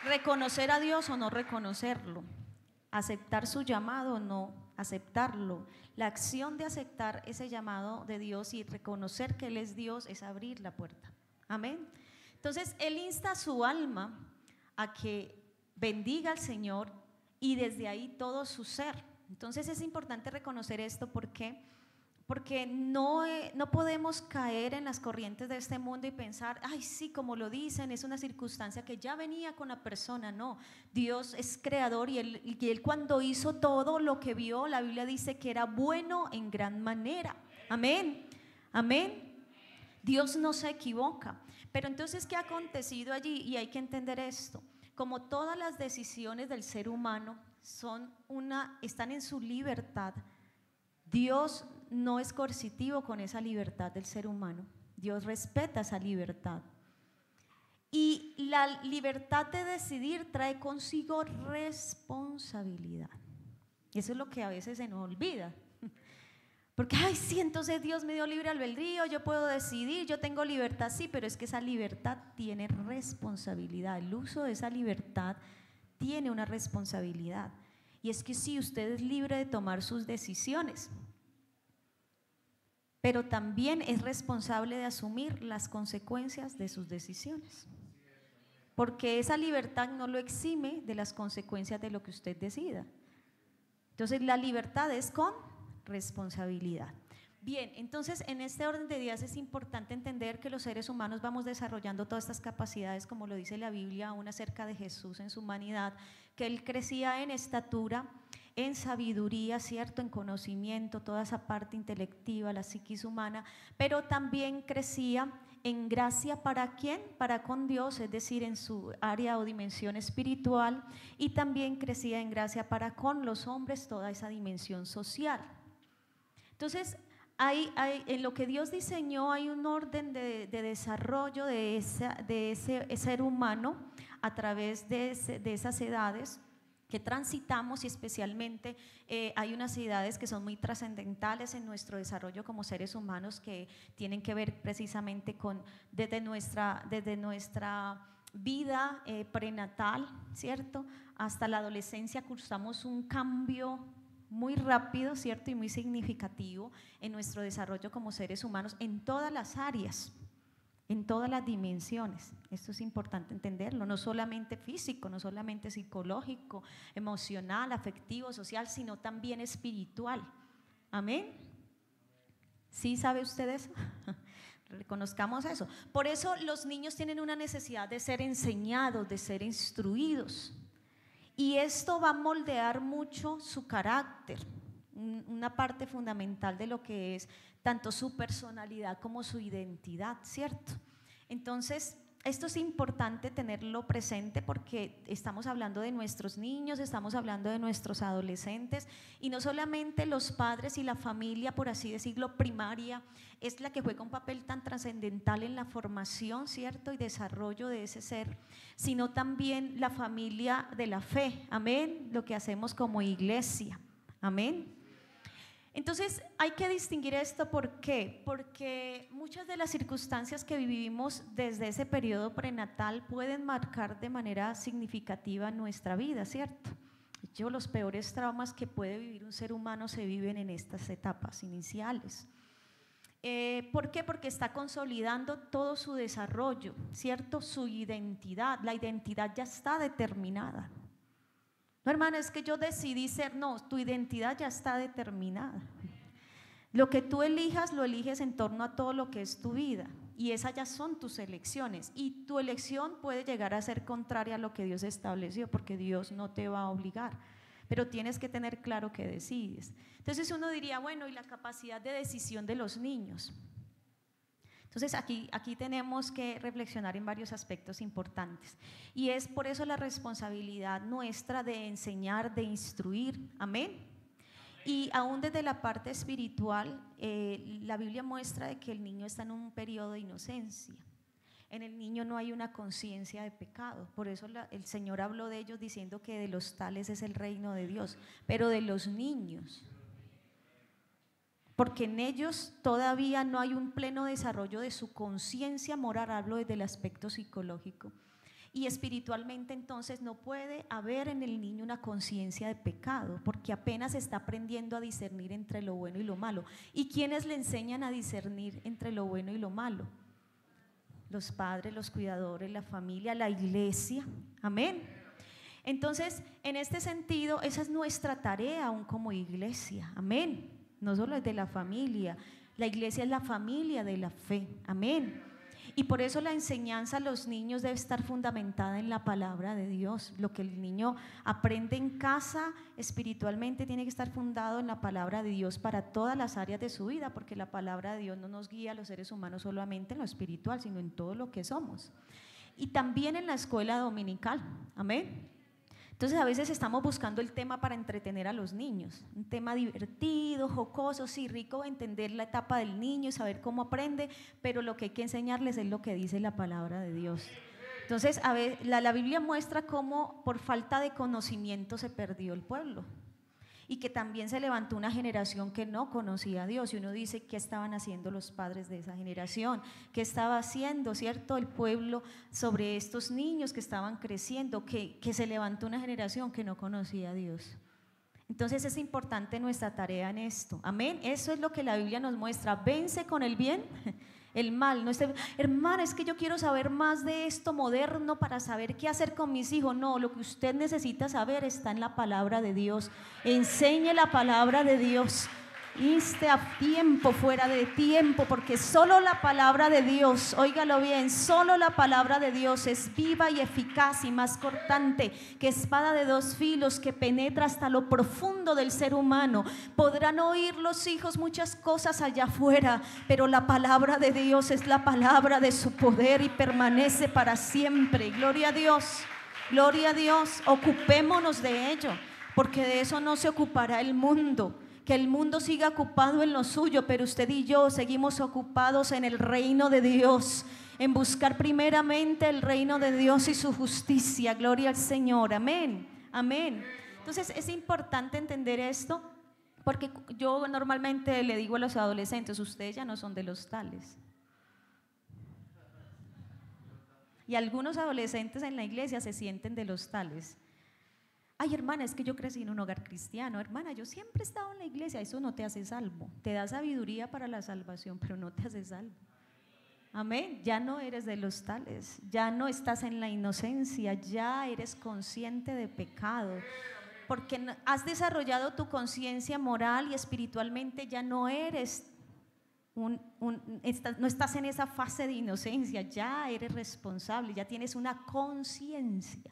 reconocer a Dios o no reconocerlo, aceptar su llamado o no aceptarlo. La acción de aceptar ese llamado de Dios y reconocer que Él es Dios es abrir la puerta. Amén. Entonces Él insta a su alma a que bendiga al Señor y desde ahí todo su ser. Entonces es importante reconocer esto porque no podemos caer en las corrientes de este mundo y pensar, ay sí, como lo dicen, es una circunstancia que ya venía con la persona. No, Dios es creador y él cuando hizo todo lo que vio, la Biblia dice que era bueno en gran manera. Amén, amén. Dios no se equivoca. Pero entonces, ¿qué ha acontecido allí? Y hay que entender esto. Como todas las decisiones del ser humano están en su libertad, Dios no es coercitivo con esa libertad del ser humano. Dios respeta esa libertad. Y la libertad de decidir trae consigo responsabilidad. Y eso es lo que a veces se nos olvida. Porque, ay, sí, entonces Dios me dio libre albedrío, yo puedo decidir, yo tengo libertad, sí, pero es que esa libertad tiene responsabilidad. El uso de esa libertad tiene una responsabilidad. Y es que sí, usted es libre de tomar sus decisiones, pero también es responsable de asumir las consecuencias de sus decisiones. Porque esa libertad no lo exime de las consecuencias de lo que usted decida. Entonces la libertad es con responsabilidad. Bien, entonces en este orden de ideas es importante entender que los seres humanos vamos desarrollando todas estas capacidades, como lo dice la Biblia, aún acerca de Jesús en su humanidad, que Él crecía en estatura, en sabiduría, ¿cierto? En conocimiento, toda esa parte intelectiva, la psiquis humana, pero también crecía en gracia. ¿Para quién? Para con Dios, es decir, en su área o dimensión espiritual, y también crecía en gracia para con los hombres, toda esa dimensión social. Entonces, en lo que Dios diseñó hay un orden de desarrollo de ese ser humano a través de esas edades que transitamos, y especialmente hay unas edades que son muy trascendentales en nuestro desarrollo como seres humanos, que tienen que ver precisamente desde nuestra vida prenatal, ¿cierto? Hasta la adolescencia cursamos un cambio muy rápido, ¿cierto? Y muy significativo en nuestro desarrollo como seres humanos en todas las áreas, en todas las dimensiones. Esto es importante entenderlo, no solamente físico, no solamente psicológico, emocional, afectivo, social, sino también espiritual. Amén. ¿Sí sabe usted eso? Reconozcamos eso. Por eso los niños tienen una necesidad de ser enseñados, de ser instruidos. Y esto va a moldear mucho su carácter, una parte fundamental de lo que es tanto su personalidad como su identidad, ¿cierto? Entonces, esto es importante tenerlo presente porque estamos hablando de nuestros niños, estamos hablando de nuestros adolescentes, y no solamente los padres y la familia, por así decirlo, primaria, es la que juega un papel tan trascendental en la formación, ¿cierto? Y desarrollo de ese ser, sino también la familia de la fe, amén, lo que hacemos como iglesia. Amén. Entonces hay que distinguir esto. ¿Por qué? Porque muchas de las circunstancias que vivimos desde ese periodo prenatal pueden marcar de manera significativa nuestra vida, ¿cierto? Los peores traumas que puede vivir un ser humano se viven en estas etapas iniciales. ¿Por qué? Porque está consolidando todo su desarrollo, ¿cierto? Su identidad, la identidad ya está determinada. No, hermana, es que yo decidí ser, no, tu identidad ya está determinada. Lo que tú elijas, lo eliges en torno a todo lo que es tu vida, y esas ya son tus elecciones, y tu elección puede llegar a ser contraria a lo que Dios estableció, porque Dios no te va a obligar, pero tienes que tener claro que decides. Entonces uno diría, bueno, ¿y la capacidad de decisión de los niños? Entonces aquí tenemos que reflexionar en varios aspectos importantes, y es por eso la responsabilidad nuestra de enseñar, de instruir, amén. Y aún desde la parte espiritual, la Biblia muestra de que el niño está en un periodo de inocencia. En el niño no hay una conciencia de pecado, por eso el Señor habló de ellos diciendo que de los tales es el reino de Dios, pero de los niños, porque en ellos todavía no hay un pleno desarrollo de su conciencia moral, hablo desde el aspecto psicológico. Y espiritualmente entonces no puede haber en el niño una conciencia de pecado, porque apenas está aprendiendo a discernir entre lo bueno y lo malo. ¿Y quiénes le enseñan a discernir entre lo bueno y lo malo? Los padres, los cuidadores, la familia, la iglesia, amén. Entonces, en este sentido, esa es nuestra tarea aún como iglesia, amén. No solo es de la familia, la iglesia es la familia de la fe, amén. Y por eso la enseñanza a los niños debe estar fundamentada en la palabra de Dios. Lo que el niño aprende en casa espiritualmente tiene que estar fundado en la palabra de Dios para todas las áreas de su vida, porque la palabra de Dios no nos guía a los seres humanos solamente en lo espiritual, sino en todo lo que somos. Y también en la escuela dominical, amén. Entonces a veces estamos buscando el tema para entretener a los niños, un tema divertido, jocoso, sí, rico entender la etapa del niño y saber cómo aprende, pero lo que hay que enseñarles es lo que dice la palabra de Dios. Entonces a ver, la Biblia muestra cómo por falta de conocimiento se perdió el pueblo, y que también se levantó una generación que no conocía a Dios, y uno dice, ¿qué estaban haciendo los padres de esa generación? ¿Qué estaba haciendo, cierto, el pueblo sobre estos niños que estaban creciendo? Que se levantó una generación que no conocía a Dios. Entonces es importante nuestra tarea en esto, amén. Eso es lo que la Biblia nos muestra: vence con el bien el mal. No esté, hermana, es que yo quiero saber más de esto moderno para saber qué hacer con mis hijos. No, lo que usted necesita saber está en la palabra de Dios. Enseñe la palabra de Dios. Inste a tiempo, fuera de tiempo, porque solo la palabra de Dios, óigalo bien, solo la palabra de Dios es viva y eficaz y más cortante que espada de dos filos, que penetra hasta lo profundo del ser humano. Podrán oír los hijos muchas cosas allá afuera, pero la palabra de Dios es la palabra de su poder y permanece para siempre. Gloria a Dios, gloria a Dios. Ocupémonos de ello, porque de eso no se ocupará el mundo. Que el mundo siga ocupado en lo suyo, pero usted y yo seguimos ocupados en el reino de Dios, en buscar primeramente el reino de Dios y su justicia. Gloria al Señor, amén, amén. Entonces es importante entender esto, porque yo normalmente le digo a los adolescentes, ustedes ya no son de los tales. Y algunos adolescentes en la iglesia se sienten de los tales. Ay, hermana, es que yo crecí en un hogar cristiano. Hermana, yo siempre he estado en la iglesia. Eso no te hace salvo. Te da sabiduría para la salvación, pero no te hace salvo. Amén. Ya no eres de los tales. Ya no estás en la inocencia. Ya eres consciente de pecado. Porque has desarrollado tu conciencia moral y espiritualmente ya no eres no estás en esa fase de inocencia. Ya eres responsable. Ya tienes una conciencia.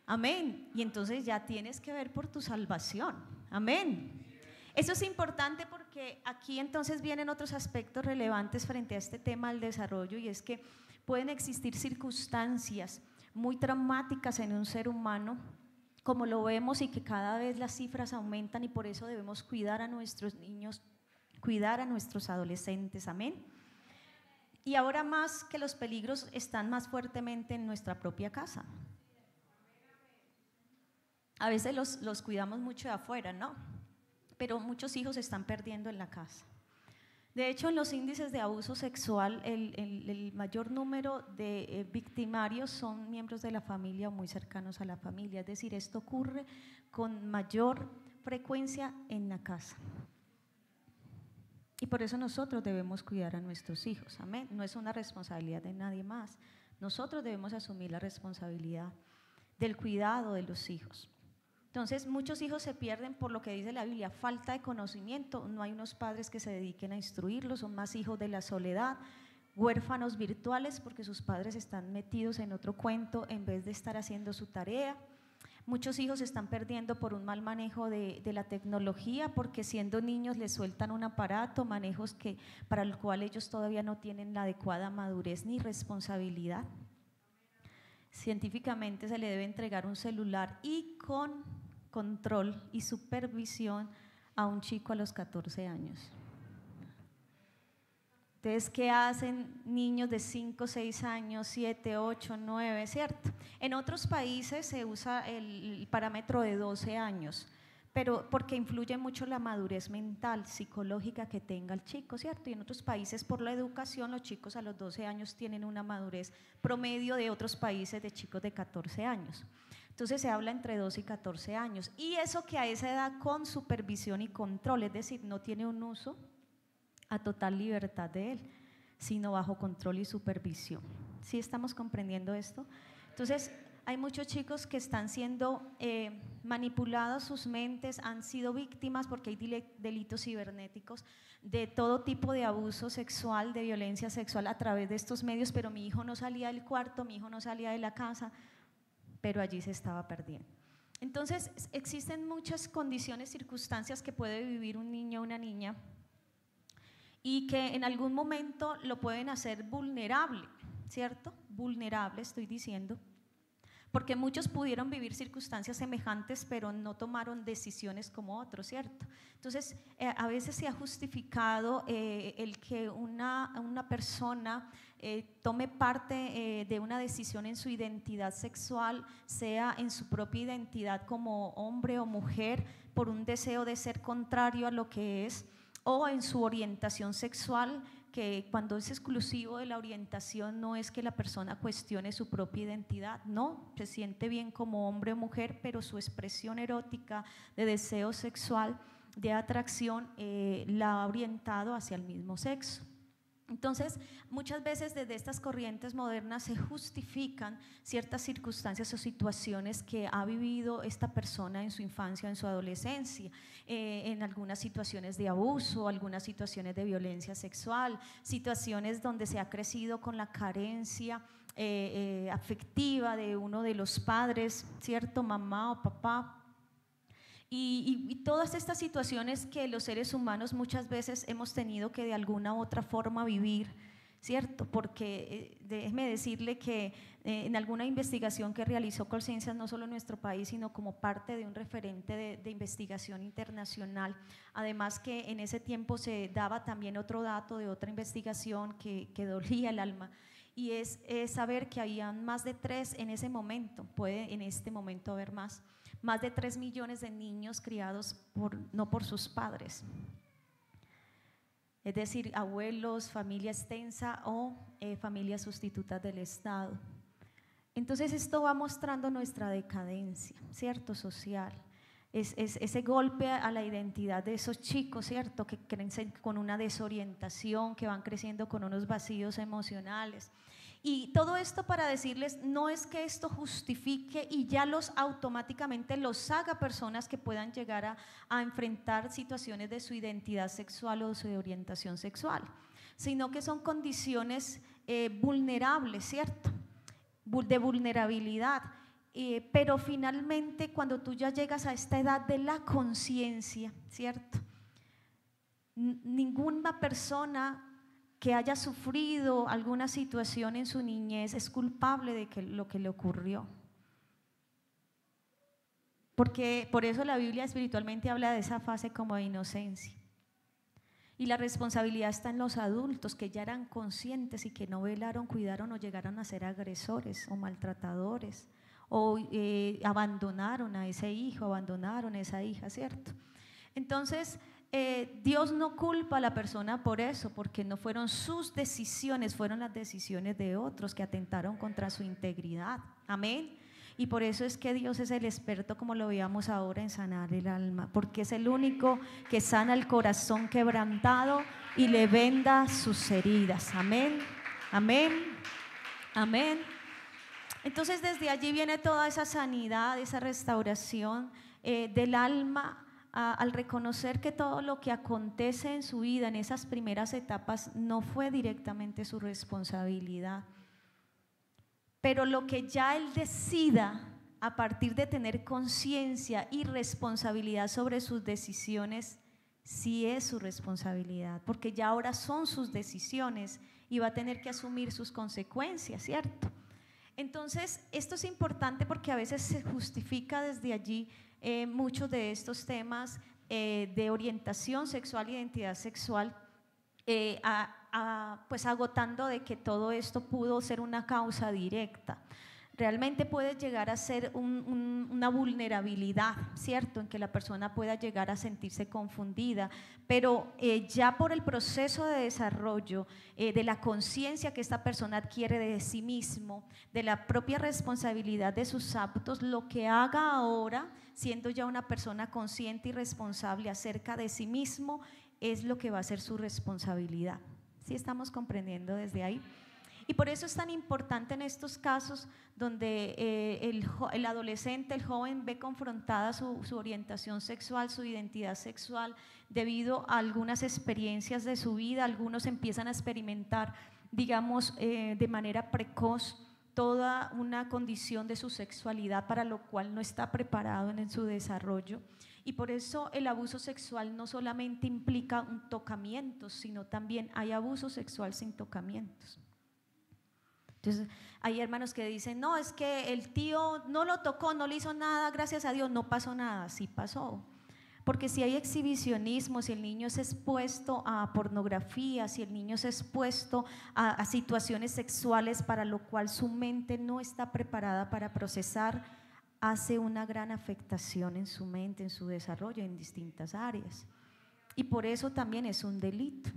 Amén. Y entonces ya tienes que ver por tu salvación. Amén. Eso es importante porque aquí entonces vienen otros aspectos relevantes frente a este tema del desarrollo, y es que pueden existir circunstancias muy traumáticas en un ser humano, como lo vemos, y que cada vez las cifras aumentan, y por eso debemos cuidar a nuestros niños, cuidar a nuestros adolescentes. Amén. Y ahora más que los peligros están más fuertemente en nuestra propia casa. A veces los cuidamos mucho de afuera, ¿no? pero muchos hijos se están perdiendo en la casa. De hecho, en los índices de abuso sexual, el mayor número de victimarios son miembros de la familia o muy cercanos a la familia, es decir, esto ocurre con mayor frecuencia en la casa. Y por eso nosotros debemos cuidar a nuestros hijos, amén. No es una responsabilidad de nadie más, nosotros debemos asumir la responsabilidad del cuidado de los hijos. Entonces, muchos hijos se pierden por lo que dice la Biblia, falta de conocimiento, no hay unos padres que se dediquen a instruirlos, son más hijos de la soledad, huérfanos virtuales porque sus padres están metidos en otro cuento en vez de estar haciendo su tarea. Muchos hijos se están perdiendo por un mal manejo de la tecnología porque siendo niños les sueltan un aparato, manejos para el cual ellos todavía no tienen la adecuada madurez ni responsabilidad. Científicamente se le debe entregar un celular y con control y supervisión a un chico a los 14 años. Entonces, ¿qué hacen niños de 5, 6 años, 7, 8, 9, cierto? En otros países se usa el parámetro de 12 años, pero porque influye mucho la madurez mental, psicológica que tenga el chico, ¿cierto? Y en otros países por la educación los chicos a los 12 años tienen una madurez promedio de otros países de chicos de 14 años. Entonces se habla entre 12 y 14 años y eso que a esa edad con supervisión y control, es decir, no tiene un uso a total libertad de él, sino bajo control y supervisión. ¿Sí estamos comprendiendo esto? Entonces hay muchos chicos que están siendo manipulados sus mentes, han sido víctimas porque hay delitos cibernéticos de todo tipo de abuso sexual, de violencia sexual a través de estos medios, pero mi hijo no salía del cuarto, mi hijo no salía de la casa, pero allí se estaba perdiendo. Entonces existen muchas condiciones, circunstancias que puede vivir un niño o una niña y que en algún momento lo pueden hacer vulnerable, ¿cierto? Vulnerable estoy diciendo, porque muchos pudieron vivir circunstancias semejantes pero no tomaron decisiones como otros, ¿cierto? Entonces a veces se ha justificado el que una persona tome parte de una decisión en su identidad sexual, sea en su propia identidad como hombre o mujer, por un deseo de ser contrario a lo que es, o en su orientación sexual, que cuando es exclusivo de la orientación no es que la persona cuestione su propia identidad, no, se siente bien como hombre o mujer, pero su expresión erótica de deseo sexual, de atracción, la ha orientado hacia el mismo sexo. Entonces, muchas veces desde estas corrientes modernas se justifican ciertas circunstancias o situaciones que ha vivido esta persona en su infancia o en su adolescencia, en algunas situaciones de abuso, algunas situaciones de violencia sexual, situaciones donde se ha crecido con la carencia afectiva de uno de los padres, ¿cierto? Mamá o papá. Y todas estas situaciones que los seres humanos muchas veces hemos tenido que de alguna u otra forma vivir, ¿cierto? Porque déjeme decirle que en alguna investigación que realizó Colciencias, no solo en nuestro país, sino como parte de un referente de investigación internacional, además que en ese tiempo se daba también otro dato de otra investigación que dolía el alma, y es saber que habían más de 3 en ese momento, puede en este momento haber más de 3 millones de niños criados no por sus padres, es decir, abuelos, familia extensa o familias sustitutas del Estado. Entonces esto va mostrando nuestra decadencia, ¿cierto? Social, es ese golpe a la identidad de esos chicos, ¿cierto? Que crecen con una desorientación, que van creciendo con unos vacíos emocionales. Y todo esto para decirles, no es que esto justifique y ya automáticamente los haga personas que puedan llegar a enfrentar situaciones de su identidad sexual o de su orientación sexual, sino que son condiciones vulnerables, ¿cierto? De vulnerabilidad. Pero finalmente cuando tú ya llegas a esta edad de la conciencia, ¿cierto? Ninguna persona que haya sufrido alguna situación en su niñez es culpable de lo que le ocurrió. Porque por eso la Biblia espiritualmente habla de esa fase como de inocencia. Y la responsabilidad está en los adultos que ya eran conscientes y que no velaron, cuidaron o llegaron a ser agresores o maltratadores o abandonaron a ese hijo, abandonaron a esa hija, ¿cierto? Entonces, Dios no culpa a la persona por eso, porque no fueron sus decisiones, fueron las decisiones de otros que atentaron contra su integridad. Amén. Y por eso es que Dios es el experto, como lo veíamos ahora, en sanar el alma, porque es el único que sana el corazón quebrantado y le venda sus heridas. Amén, amén, amén. Entonces desde allí viene toda esa sanidad, esa restauración del alma, al reconocer que todo lo que acontece en su vida en esas primeras etapas no fue directamente su responsabilidad. Pero lo que ya él decida a partir de tener conciencia y responsabilidad sobre sus decisiones, sí es su responsabilidad, porque ya ahora son sus decisiones y va a tener que asumir sus consecuencias, ¿cierto? Entonces, esto es importante porque a veces se justifica desde allí muchos de estos temas de orientación sexual, identidad sexual, pues agotando de que todo esto pudo ser una causa directa. Realmente puede llegar a ser una vulnerabilidad, ¿cierto? En que la persona pueda llegar a sentirse confundida, pero ya por el proceso de desarrollo, de la conciencia que esta persona adquiere de sí mismo, de la propia responsabilidad de sus hábitos, lo que haga ahora, siendo ya una persona consciente y responsable acerca de sí mismo, es lo que va a ser su responsabilidad. ¿Sí estamos comprendiendo desde ahí? Y por eso es tan importante en estos casos donde el adolescente, el joven ve confrontada su orientación sexual, su identidad sexual, debido a algunas experiencias de su vida. Algunos empiezan a experimentar, digamos, de manera precoz toda una condición de su sexualidad para lo cual no está preparado en su desarrollo. Y por eso el abuso sexual no solamente implica un tocamiento, sino también hay abuso sexual sin tocamientos. Entonces hay hermanos que dicen, no, es que el tío no lo tocó, no le hizo nada, gracias a Dios, no pasó nada. Sí pasó, porque si hay exhibicionismo, si el niño es expuesto a pornografía, si el niño es expuesto a situaciones sexuales para lo cual su mente no está preparada para procesar, hace una gran afectación en su mente, en su desarrollo, en distintas áreas. Y por eso también es un delito.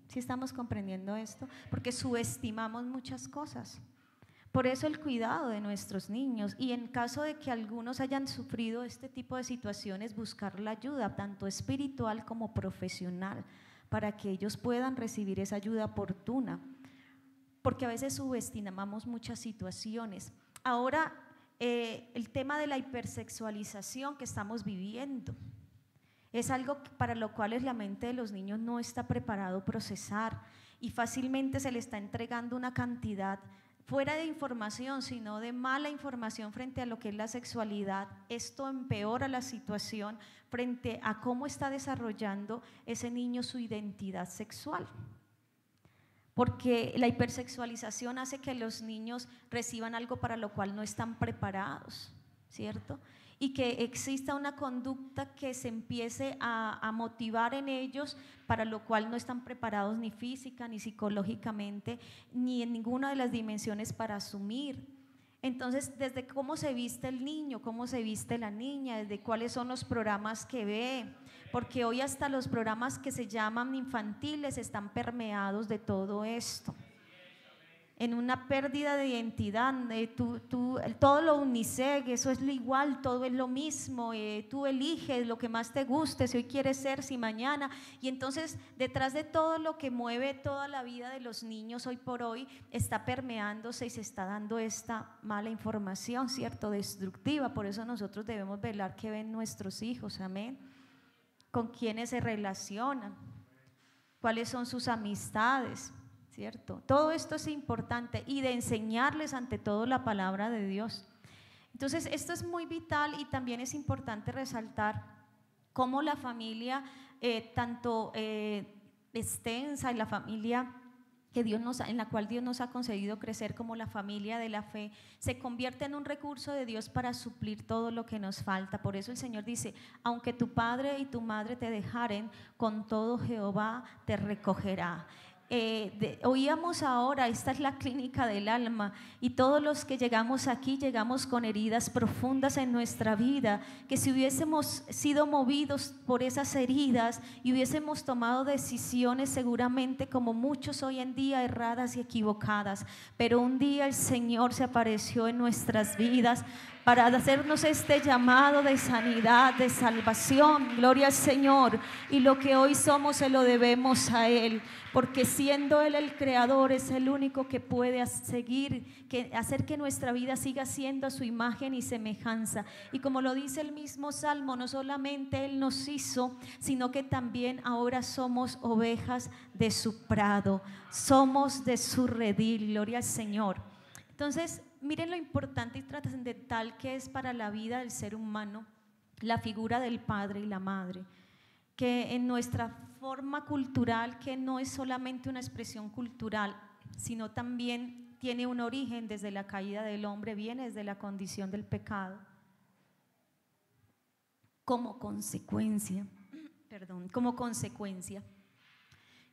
¿Sí estamos comprendiendo esto? Porque subestimamos muchas cosas. Por eso el cuidado de nuestros niños, y en caso de que algunos hayan sufrido este tipo de situaciones, buscar la ayuda tanto espiritual como profesional para que ellos puedan recibir esa ayuda oportuna, porque a veces subestimamos muchas situaciones. Ahora el tema de la hipersexualización que estamos viviendo es algo para lo cual la mente de los niños no está preparado a procesar, y fácilmente se le está entregando una cantidad fuera de información, sino de mala información frente a lo que es la sexualidad. Esto empeora la situación frente a cómo está desarrollando ese niño su identidad sexual, porque la hipersexualización hace que los niños reciban algo para lo cual no están preparados, ¿cierto? Y que exista una conducta que se empiece a motivar en ellos para lo cual no están preparados ni física ni psicológicamente ni en ninguna de las dimensiones para asumir. Entonces, desde cómo se viste el niño, cómo se viste la niña, desde cuáles son los programas que ve, porque hoy hasta los programas que se llaman infantiles están permeados de todo esto, en una pérdida de identidad. Todo lo unisex, eso es lo igual, todo es lo mismo, tú eliges lo que más te guste, si hoy quieres ser, si mañana. Y entonces detrás de todo lo que mueve toda la vida de los niños hoy por hoy está permeándose y se está dando esta mala información, ¿cierto? Destructiva. Por eso nosotros debemos velar qué ven nuestros hijos, amén, con quiénes se relacionan, cuáles son sus amistades, ¿cierto? Todo esto es importante, y de enseñarles ante todo la palabra de Dios. Entonces esto es muy vital, y también es importante resaltar cómo la familia tanto extensa, y la familia que en la cual Dios nos ha concedido crecer, como la familia de la fe, se convierte en un recurso de Dios para suplir todo lo que nos falta. Por eso el Señor dice, aunque tu padre y tu madre te dejaren, con todo Jehová te recogerá. oíamos ahora, esta es la clínica del alma, y todos los que llegamos aquí llegamos con heridas profundas en nuestra vida, que si hubiésemos sido movidos por esas heridas y hubiésemos tomado decisiones seguramente como muchos hoy en día erradas y equivocadas, pero un día el Señor se apareció en nuestras vidas para hacernos este llamado de sanidad, de salvación. Gloria al Señor. Y lo que hoy somos se lo debemos a Él, porque siendo Él el creador, es el único que puede hacer que nuestra vida siga siendo a su imagen y semejanza. Y como lo dice el mismo Salmo, no solamente Él nos hizo, sino que también ahora somos ovejas de su prado, somos de su redil. Gloria al Señor. Entonces, miren lo importante y trascendental que es para la vida del ser humano la figura del padre y la madre, que en nuestra forma cultural, que no es solamente una expresión cultural, sino también tiene un origen desde la caída del hombre, viene desde la condición del pecado, como consecuencia,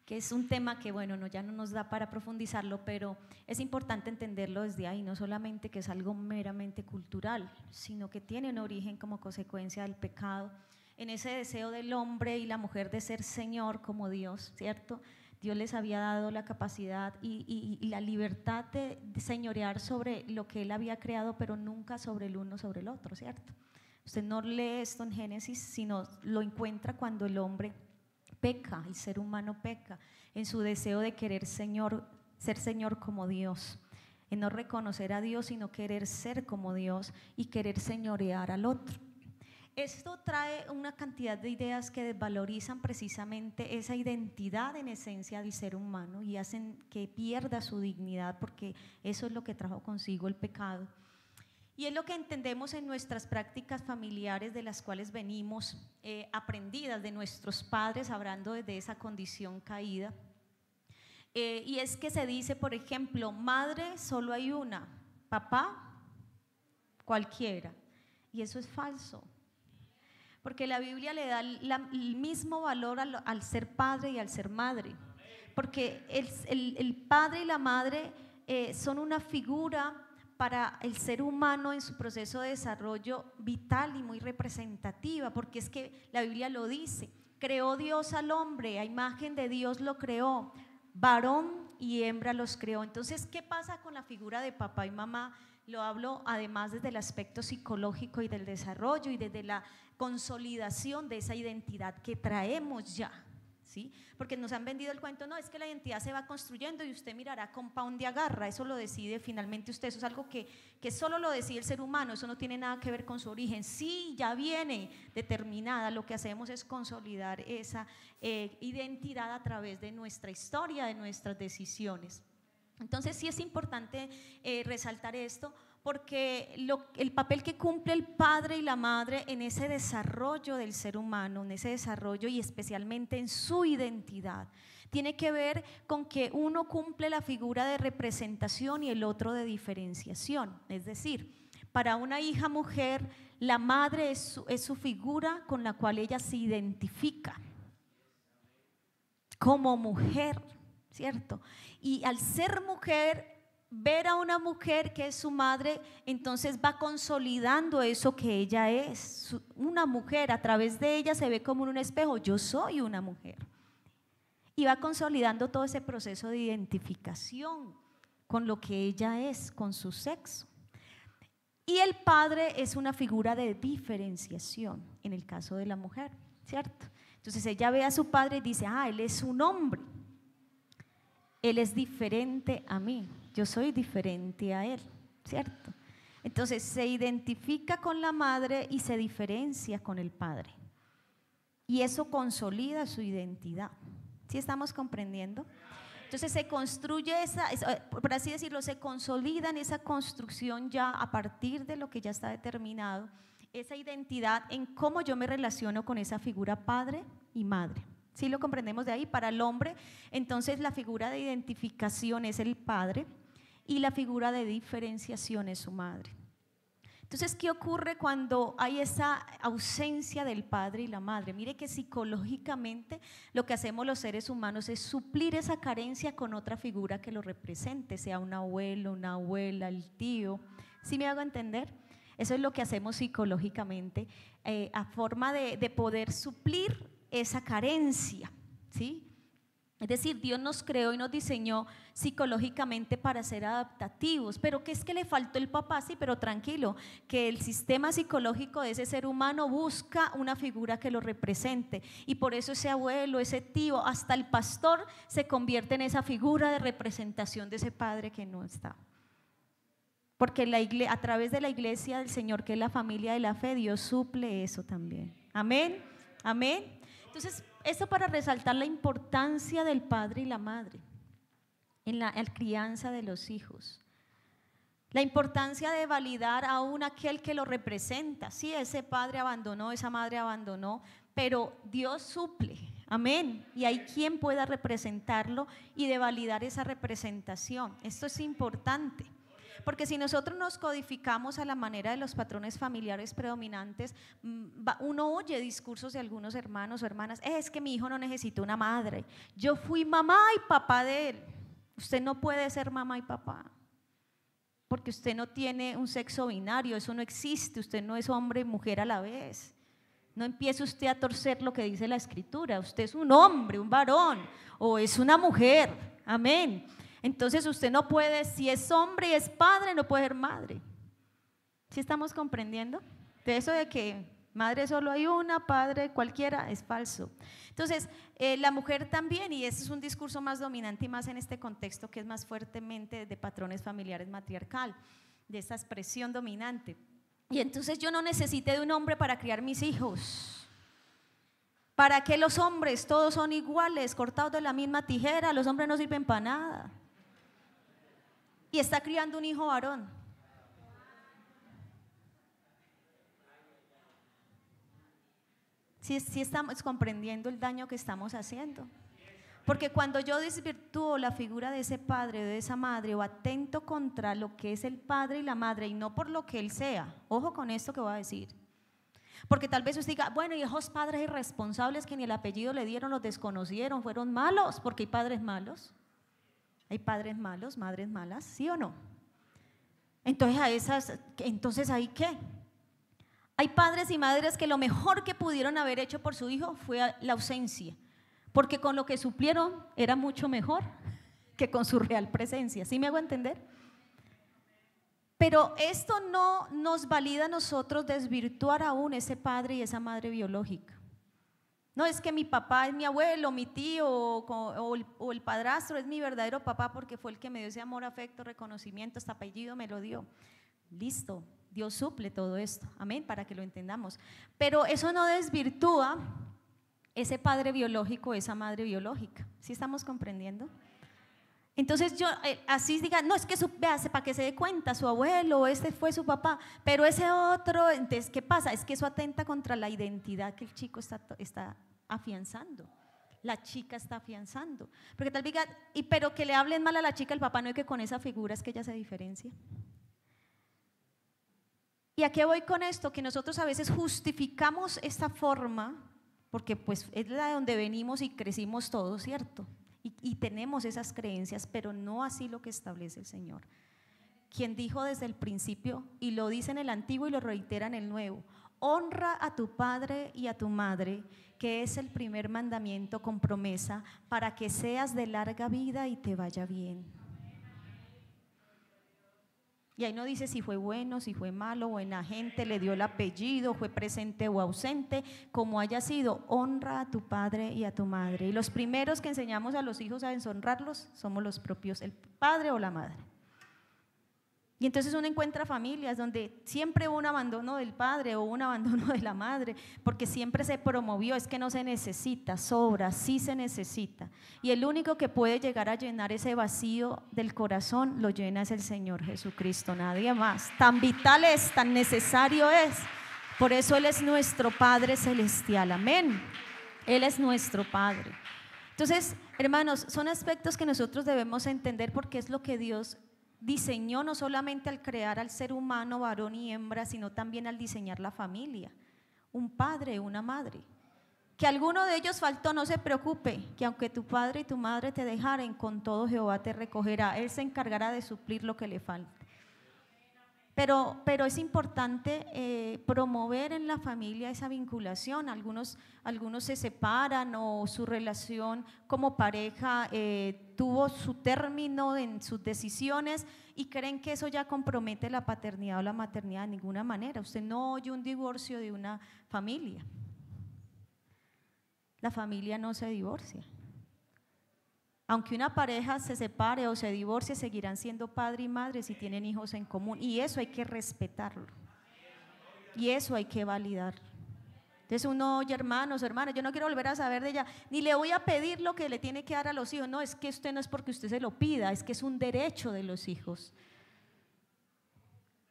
que es un tema que bueno, ya no nos da para profundizarlo, pero es importante entenderlo desde ahí, no solamente que es algo meramente cultural, sino que tiene un origen como consecuencia del pecado, en ese deseo del hombre y la mujer de ser Señor como Dios, ¿cierto? Dios les había dado la capacidad y la libertad de señorear sobre lo que Él había creado, pero nunca sobre el uno sobre el otro, ¿cierto? Usted no lee esto en Génesis, sino lo encuentra cuando el hombre peca, el ser humano peca en su deseo de querer ser Señor como Dios, en no reconocer a Dios, sino querer ser como Dios y querer señorear al otro. Esto trae una cantidad de ideas que desvalorizan precisamente esa identidad en esencia del ser humano y hacen que pierda su dignidad, porque eso es lo que trajo consigo el pecado. Y es lo que entendemos en nuestras prácticas familiares, de las cuales venimos aprendidas de nuestros padres, hablando desde esa condición caída. Y es que se dice, por ejemplo, madre solo hay una, papá cualquiera. Y eso es falso, porque la Biblia le da el mismo valor al ser padre y al ser madre, porque el padre y la madre son una figura para el ser humano en su proceso de desarrollo vital y muy representativa, porque es que la Biblia lo dice, creó Dios al hombre, a imagen de Dios lo creó, varón y hembra los creó. Entonces, ¿qué pasa con la figura de papá y mamá? Lo hablo además desde el aspecto psicológico y del desarrollo y desde la consolidación de esa identidad que traemos ya, ¿sí? Porque nos han vendido el cuento, no, es que la identidad se va construyendo y usted mirará con pa' dónde agarra, eso lo decide finalmente usted, eso es algo que solo lo decide el ser humano, eso no tiene nada que ver con su origen, sí, ya viene determinada, lo que hacemos es consolidar esa identidad a través de nuestra historia, de nuestras decisiones. Entonces sí es importante resaltar esto, porque el papel que cumple el padre y la madre en ese desarrollo del ser humano, en ese desarrollo y especialmente en su identidad, tiene que ver con que uno cumple la figura de representación y el otro de diferenciación. Es decir, para una hija mujer, la madre es su figura con la cual ella se identifica como mujer, ¿cierto? Y al ser mujer, ver a una mujer que es su madre, entonces va consolidando eso que ella es, una mujer, a través de ella se ve como en un espejo, yo soy una mujer, y va consolidando todo ese proceso de identificación con lo que ella es, con su sexo. Y el padre es una figura de diferenciación en el caso de la mujer, ¿cierto? Entonces ella ve a su padre y dice, él es un hombre, él es diferente a mí, yo soy diferente a él, ¿cierto? Entonces se identifica con la madre y se diferencia con el padre. Y eso consolida su identidad. ¿Sí estamos comprendiendo? Entonces se construye por así decirlo, se consolida en esa construcción ya a partir de lo que ya está determinado, esa identidad en cómo yo me relaciono con esa figura padre y madre. ¿Sí lo comprendemos de ahí? Para el hombre, entonces la figura de identificación es el padre y la figura de diferenciación es su madre. Entonces, ¿qué ocurre cuando hay esa ausencia del padre y la madre? Mire que psicológicamente lo que hacemos los seres humanos es suplir esa carencia con otra figura que lo represente, sea un abuelo, una abuela, el tío. ¿Sí me hago entender? Eso es lo que hacemos psicológicamente, a forma de poder suplir esa carencia, ¿sí? Es decir, Dios nos creó y nos diseñó psicológicamente para ser adaptativos, pero ¿qué es que le faltó el papá? Sí, pero tranquilo, que el sistema psicológico de ese ser humano busca una figura que lo represente, y por eso ese abuelo, ese tío, hasta el pastor se convierte en esa figura de representación de ese padre que no está. Porque a través de la iglesia del Señor, que es la familia de la fe, Dios suple eso también. Amén, amén. Entonces, esto para resaltar la importancia del padre y la madre en la crianza de los hijos. La importancia de validar aún aquel que lo representa. Sí, ese padre abandonó, esa madre abandonó, pero Dios suple. Amén. Y hay quien pueda representarlo y de validar esa representación. Esto es importante. Porque si nosotros nos codificamos a la manera de los patrones familiares predominantes, uno oye discursos de algunos hermanos o hermanas: es que mi hijo no necesita una madre, yo fui mamá y papá de él. Usted no puede ser mamá y papá, porque usted no tiene un sexo binario, eso no existe, usted no es hombre y mujer a la vez. No empiece usted a torcer lo que dice la Escritura, usted es un hombre, un varón, o es una mujer, amén. Entonces usted no puede, si es hombre y es padre, no puede ser madre. ¿Sí estamos comprendiendo? De eso de que madre solo hay una, padre cualquiera, es falso. Entonces, la mujer también, y ese es un discurso más dominante y más en este contexto que es más fuertemente de patrones familiares matriarcal, de esta expresión dominante. Y entonces yo no necesité de un hombre para criar mis hijos. ¿Para qué los hombres? Todos son iguales, cortados de la misma tijera, los hombres no sirven para nada. Y está criando un hijo varón. Sí estamos comprendiendo el daño que estamos haciendo. Porque cuando yo desvirtúo la figura de ese padre o de esa madre, o atento contra lo que es el padre y la madre, y no por lo que él sea, ojo con esto que voy a decir. Porque tal vez usted diga: bueno, y esos padres irresponsables que ni el apellido le dieron, los desconocieron, fueron malos, porque hay padres malos. Hay padres malos, madres malas, ¿sí o no? Entonces ¿ahí qué? Hay padres y madres que lo mejor que pudieron haber hecho por su hijo fue la ausencia, porque con lo que suplieron era mucho mejor que con su real presencia. ¿Sí me hago entender? Pero esto no nos valida a nosotros desvirtuar aún ese padre y esa madre biológica. No es que mi papá es mi abuelo, mi tío o el padrastro es mi verdadero papá porque fue el que me dio ese amor, afecto, reconocimiento, hasta apellido me lo dio. Listo, Dios suple todo esto, amén, para que lo entendamos. Pero eso no desvirtúa ese padre biológico, esa madre biológica. ¿Sí estamos comprendiendo? Entonces yo así diga: no, es que véase, para que se dé cuenta, su abuelo, este fue su papá, pero ese otro, entonces ¿qué pasa? Es que eso atenta contra la identidad que el chico está afianzando, la chica está afianzando. Porque tal vez diga: pero que le hablen mal a la chica, el papá, no es que con esa figura es que ella se diferencia. ¿Y a qué voy con esto? Que nosotros a veces justificamos esta forma, porque pues es la de donde venimos y crecimos todos, ¿cierto? Y tenemos esas creencias, pero no así lo que establece el Señor, quien dijo desde el principio, y lo dice en el Antiguo y lo reitera en el Nuevo: honra a tu padre y a tu madre, que es el primer mandamiento con promesa, para que seas de larga vida y te vaya bien. Y ahí no dice si fue bueno, si fue malo, buena gente, le dio el apellido, fue presente o ausente, como haya sido, honra a tu padre y a tu madre. Y los primeros que enseñamos a los hijos a deshonrarlos somos los propios, el padre o la madre. Y entonces uno encuentra familias donde siempre hubo un abandono del padre o un abandono de la madre, porque siempre se promovió: es que no se necesita, sobra, sí se necesita. Y el único que puede llegar a llenar ese vacío del corazón lo llena es el Señor Jesucristo, nadie más. Tan vital es, tan necesario es. Por eso Él es nuestro Padre Celestial, amén. Él es nuestro Padre. Entonces, hermanos, son aspectos que nosotros debemos entender, porque es lo que Dios diseñó no solamente al crear al ser humano, varón y hembra, sino también al diseñar la familia, un padre, una madre. Que alguno de ellos faltó, no se preocupe, que aunque tu padre y tu madre te dejaren, con todo Jehová te recogerá, Él se encargará de suplir lo que le falte. Pero es importante promover en la familia esa vinculación. Algunos se separan o su relación como pareja tuvo su término en sus decisiones y creen que eso ya compromete la paternidad o la maternidad. De ninguna manera. Usted no oye un divorcio de una familia. La familia no se divorcia. Aunque una pareja se separe o se divorcie, seguirán siendo padre y madre si tienen hijos en común. Y eso hay que respetarlo. Y eso hay que validarlo. Entonces uno oye, hermanos, hermanas, yo no quiero volver a saber de ella, ni le voy a pedir lo que le tiene que dar a los hijos. No, es que usted no es porque usted se lo pida, es que es un derecho de los hijos.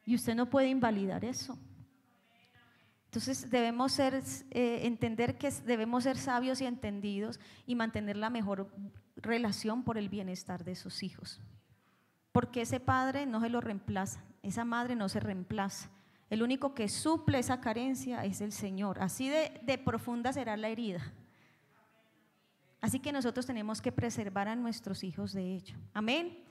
Y usted no puede invalidar eso. Entonces debemos entender que debemos ser sabios y entendidos y mantener la mejor relación por el bienestar de sus hijos. Porque ese padre no se lo reemplaza, esa madre no se reemplaza. El único que suple esa carencia es el Señor. Así de profunda será la herida. Así que nosotros tenemos que preservar a nuestros hijos de ello. Amén.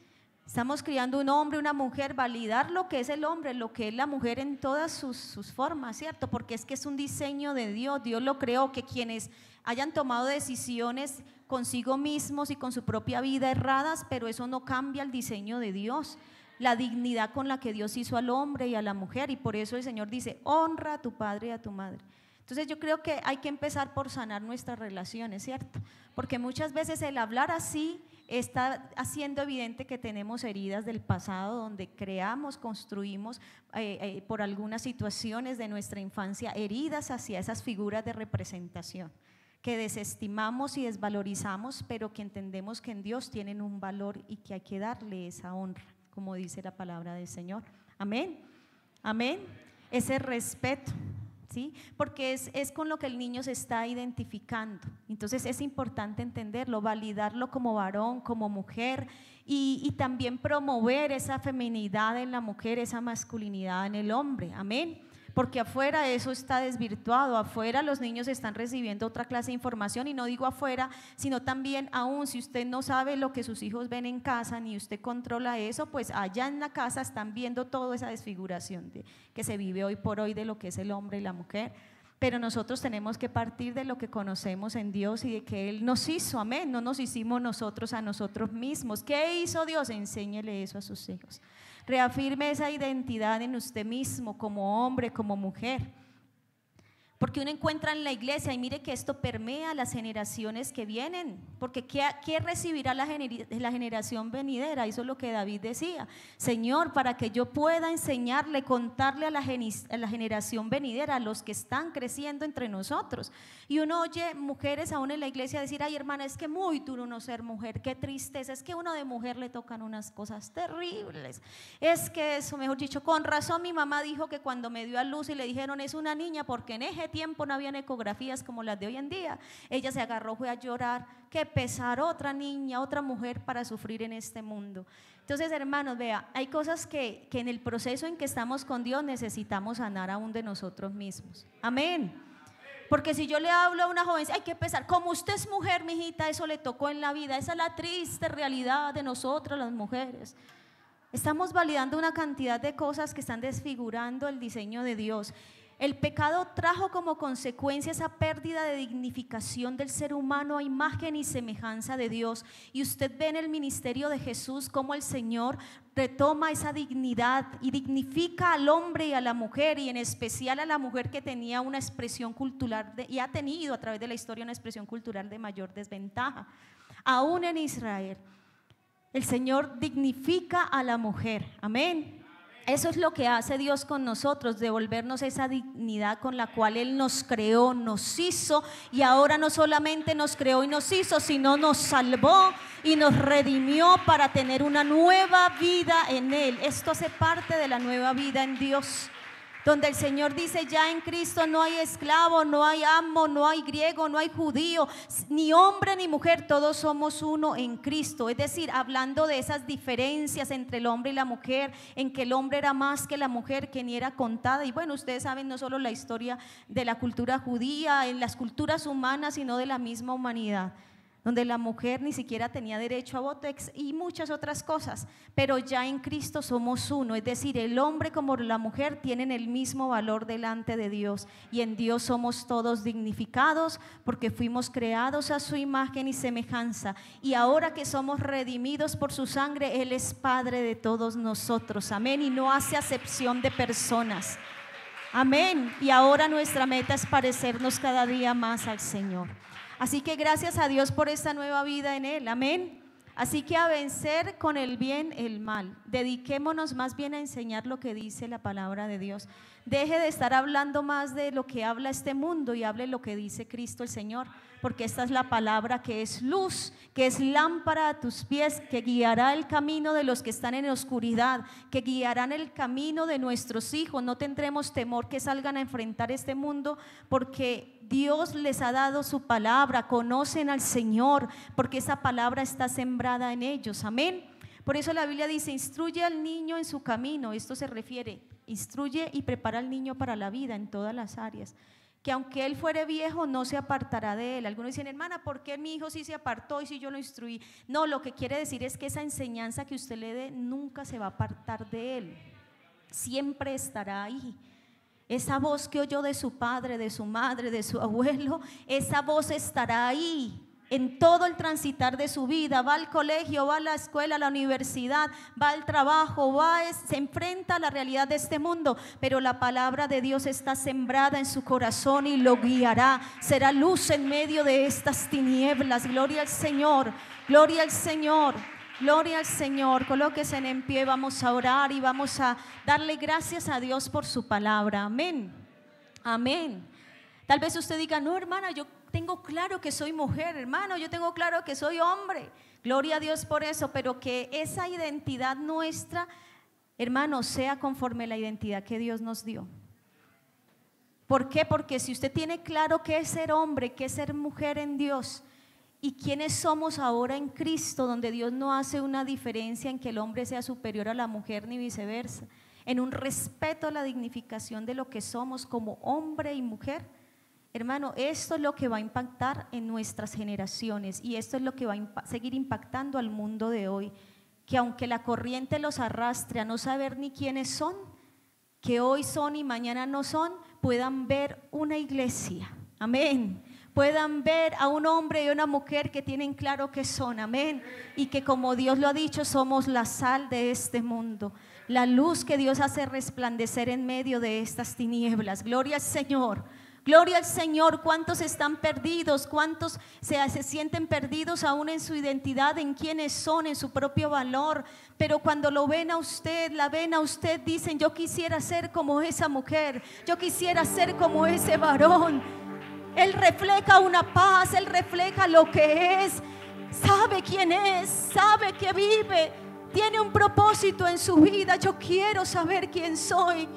Estamos criando un hombre, una mujer, validar lo que es el hombre, lo que es la mujer en todas sus formas, ¿cierto? Porque es que es un diseño de Dios, Dios lo creó, que quienes hayan tomado decisiones consigo mismos y con su propia vida erradas, pero eso no cambia el diseño de Dios, la dignidad con la que Dios hizo al hombre y a la mujer, y por eso el Señor dice, honra a tu padre y a tu madre. Entonces yo creo que hay que empezar por sanar nuestras relaciones, ¿cierto? Porque muchas veces el hablar así está haciendo evidente que tenemos heridas del pasado donde creamos, construimos por algunas situaciones de nuestra infancia heridas hacia esas figuras de representación que desestimamos y desvalorizamos, pero que entendemos que en Dios tienen un valor y que hay que darle esa honra, como dice la palabra del Señor. Amén, amén, ese respeto. ¿Sí? Porque es con lo que el niño se está identificando. Entonces es importante entenderlo, validarlo como varón, como mujer y también promover esa feminidad en la mujer, esa masculinidad en el hombre. Amén. Porque afuera eso está desvirtuado, afuera los niños están recibiendo otra clase de información, y no digo afuera, sino también aún si usted no sabe lo que sus hijos ven en casa, ni usted controla eso, pues allá en la casa están viendo toda esa desfiguración que se vive hoy por hoy de lo que es el hombre y la mujer. Pero nosotros tenemos que partir de lo que conocemos en Dios y de que Él nos hizo, amén, no nos hicimos nosotros a nosotros mismos. ¿Qué hizo Dios? Enséñele eso a sus hijos. Reafirme esa identidad en usted mismo como hombre, como mujer. Porque uno encuentra en la iglesia, y mire que esto permea las generaciones que vienen, porque ¿qué recibirá la generación venidera? Eso es lo que David decía, Señor, para que yo pueda enseñarle, contarle a la generación venidera, a los que están creciendo entre nosotros. Y uno oye mujeres aún en la iglesia decir, ay hermana, es que muy duro no ser mujer, qué tristeza, es que uno de mujer le tocan unas cosas terribles, es que eso, mejor dicho, con razón mi mamá dijo que cuando me dio a luz y le dijeron es una niña, porque en ese tiempo no habían ecografías como las de hoy en día, ella se agarró, fue a llorar, qué pesar, otra niña, otra mujer para sufrir en este mundo. Entonces hermanos, vea, hay cosas que en el proceso en que estamos con Dios necesitamos sanar aún de nosotros mismos, amén. Porque si yo le hablo a una joven, hay que pesar, como usted es mujer, mijita, eso le tocó en la vida, esa es la triste realidad de nosotras las mujeres. Estamos validando una cantidad de cosas que están desfigurando el diseño de Dios. El pecado trajo como consecuencia esa pérdida de dignificación del ser humano a imagen y semejanza de Dios. Y usted ve en el ministerio de Jesús cómo el Señor retoma esa dignidad y dignifica al hombre y a la mujer, y en especial a la mujer que tenía una expresión cultural y ha tenido a través de la historia una expresión cultural de mayor desventaja. Aún en Israel, el Señor dignifica a la mujer, amén. Eso es lo que hace Dios con nosotros, devolvernos esa dignidad con la cual Él nos creó, nos hizo, y ahora no solamente nos creó y nos hizo, sino nos salvó y nos redimió para tener una nueva vida en Él. Esto hace parte de la nueva vida en Dios. donde el Señor dice: ya en Cristo no hay esclavo, no hay amo, no hay griego, no hay judío, ni hombre ni mujer, todos somos uno en Cristo. Es decir, hablando de esas diferencias entre el hombre y la mujer, en que el hombre era más que la mujer, que ni era contada. Y bueno, ustedes saben no solo la historia de la cultura judía, en las culturas humanas, sino de la misma humanidad, donde la mujer ni siquiera tenía derecho a voto y muchas otras cosas. Pero ya en Cristo somos uno, es decir, el hombre como la mujer tienen el mismo valor delante de Dios, y en Dios somos todos dignificados porque fuimos creados a su imagen y semejanza, y ahora que somos redimidos por su sangre, Él es Padre de todos nosotros, amén, y no hace acepción de personas, amén. Y ahora nuestra meta es parecernos cada día más al Señor. Así que gracias a Dios por esta nueva vida en Él, amén. Así que a vencer con el bien el mal. Dediquémonos más bien a enseñar lo que dice la palabra de Dios. Deje de estar hablando más de lo que habla este mundo y hable lo que dice Cristo el Señor, porque esta es la palabra que es luz, que es lámpara a tus pies, que guiará el camino de los que están en oscuridad, que guiarán el camino de nuestros hijos. No tendremos temor que salgan a enfrentar este mundo, porque Dios les ha dado su palabra, conocen al Señor, porque esa palabra está sembrada en ellos, amén. Por eso la Biblia dice: instruye al niño en su camino. Esto se refiere, instruye y prepara al niño para la vida en todas las áreas, que aunque él fuere viejo no se apartará de él. Algunos dicen: hermana, ¿por qué mi hijo sí se apartó y si yo lo instruí? No, lo que quiere decir es que esa enseñanza que usted le dé nunca se va a apartar de él, siempre estará ahí. Esa voz que oyó de su padre, de su madre, de su abuelo, esa voz estará ahí en todo el transitar de su vida. Va al colegio, va a la escuela, a la universidad, va al trabajo, se enfrenta a la realidad de este mundo, pero la palabra de Dios está sembrada en su corazón y lo guiará. Será luz en medio de estas tinieblas. Gloria al Señor, gloria al Señor. Gloria al Señor. Colóquense en pie, vamos a orar y vamos a darle gracias a Dios por su palabra, amén, amén. Tal vez usted diga: no, hermana, yo tengo claro que soy mujer, hermano, yo tengo claro que soy hombre. Gloria a Dios por eso, pero que esa identidad nuestra, hermano, sea conforme a la identidad que Dios nos dio. ¿Por qué? Porque si usted tiene claro qué es ser hombre, qué es ser mujer en Dios, y quiénes somos ahora en Cristo, donde Dios no hace una diferencia en que el hombre sea superior a la mujer ni viceversa, en un respeto a la dignificación de lo que somos como hombre y mujer, hermano, esto es lo que va a impactar en nuestras generaciones, y esto es lo que va a seguir impactando al mundo de hoy, que aunque la corriente los arrastre a no saber ni quiénes son, que hoy son y mañana no son, puedan ver una iglesia, amén, puedan ver a un hombre y una mujer que tienen claro que son, amén, y que como Dios lo ha dicho, somos la sal de este mundo, la luz que Dios hace resplandecer en medio de estas tinieblas. Gloria al Señor, gloria al Señor. ¿Cuántos están perdidos? ¿Cuántos se sienten perdidos aún en su identidad, en quiénes son, en su propio valor? Pero cuando lo ven a usted, la ven a usted, dicen: yo quisiera ser como esa mujer, yo quisiera ser como ese varón. Él refleja una paz, Él refleja lo que es, sabe quién es, sabe que vive, tiene un propósito en su vida. Yo quiero saber quién soy.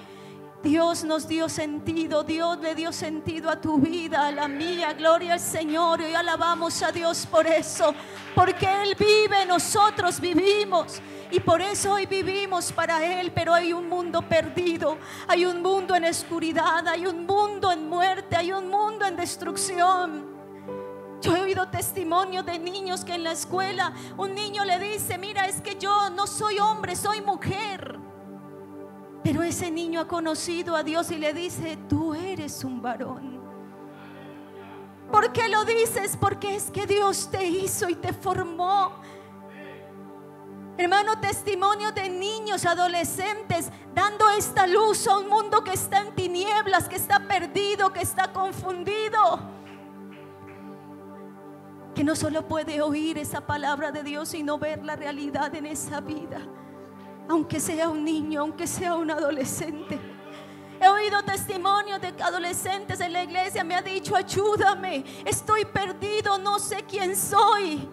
Dios nos dio sentido, Dios le dio sentido a tu vida, a la mía. Gloria al Señor, y alabamos a Dios por eso, porque Él vive, nosotros vivimos, y por eso hoy vivimos para Él. Pero hay un mundo perdido, hay un mundo en oscuridad, hay un mundo en muerte, hay un mundo en destrucción. Yo he oído testimonios de niños que en la escuela un niño le dice: mira, es que yo no soy hombre, soy mujer. Pero ese niño ha conocido a Dios y le dice: tú eres un varón. ¿Por qué lo dices? Porque es que Dios te hizo y te formó. Hermano, testimonio de niños, adolescentes, dando esta luz a un mundo que está en tinieblas, que está perdido, que está confundido, que no solo puede oír esa palabra de Dios, sino ver la realidad en esa vida, aunque sea un niño, aunque sea un adolescente. He oído testimonios de adolescentes en la iglesia, me ha dicho: ayúdame, estoy perdido, no sé quién soy.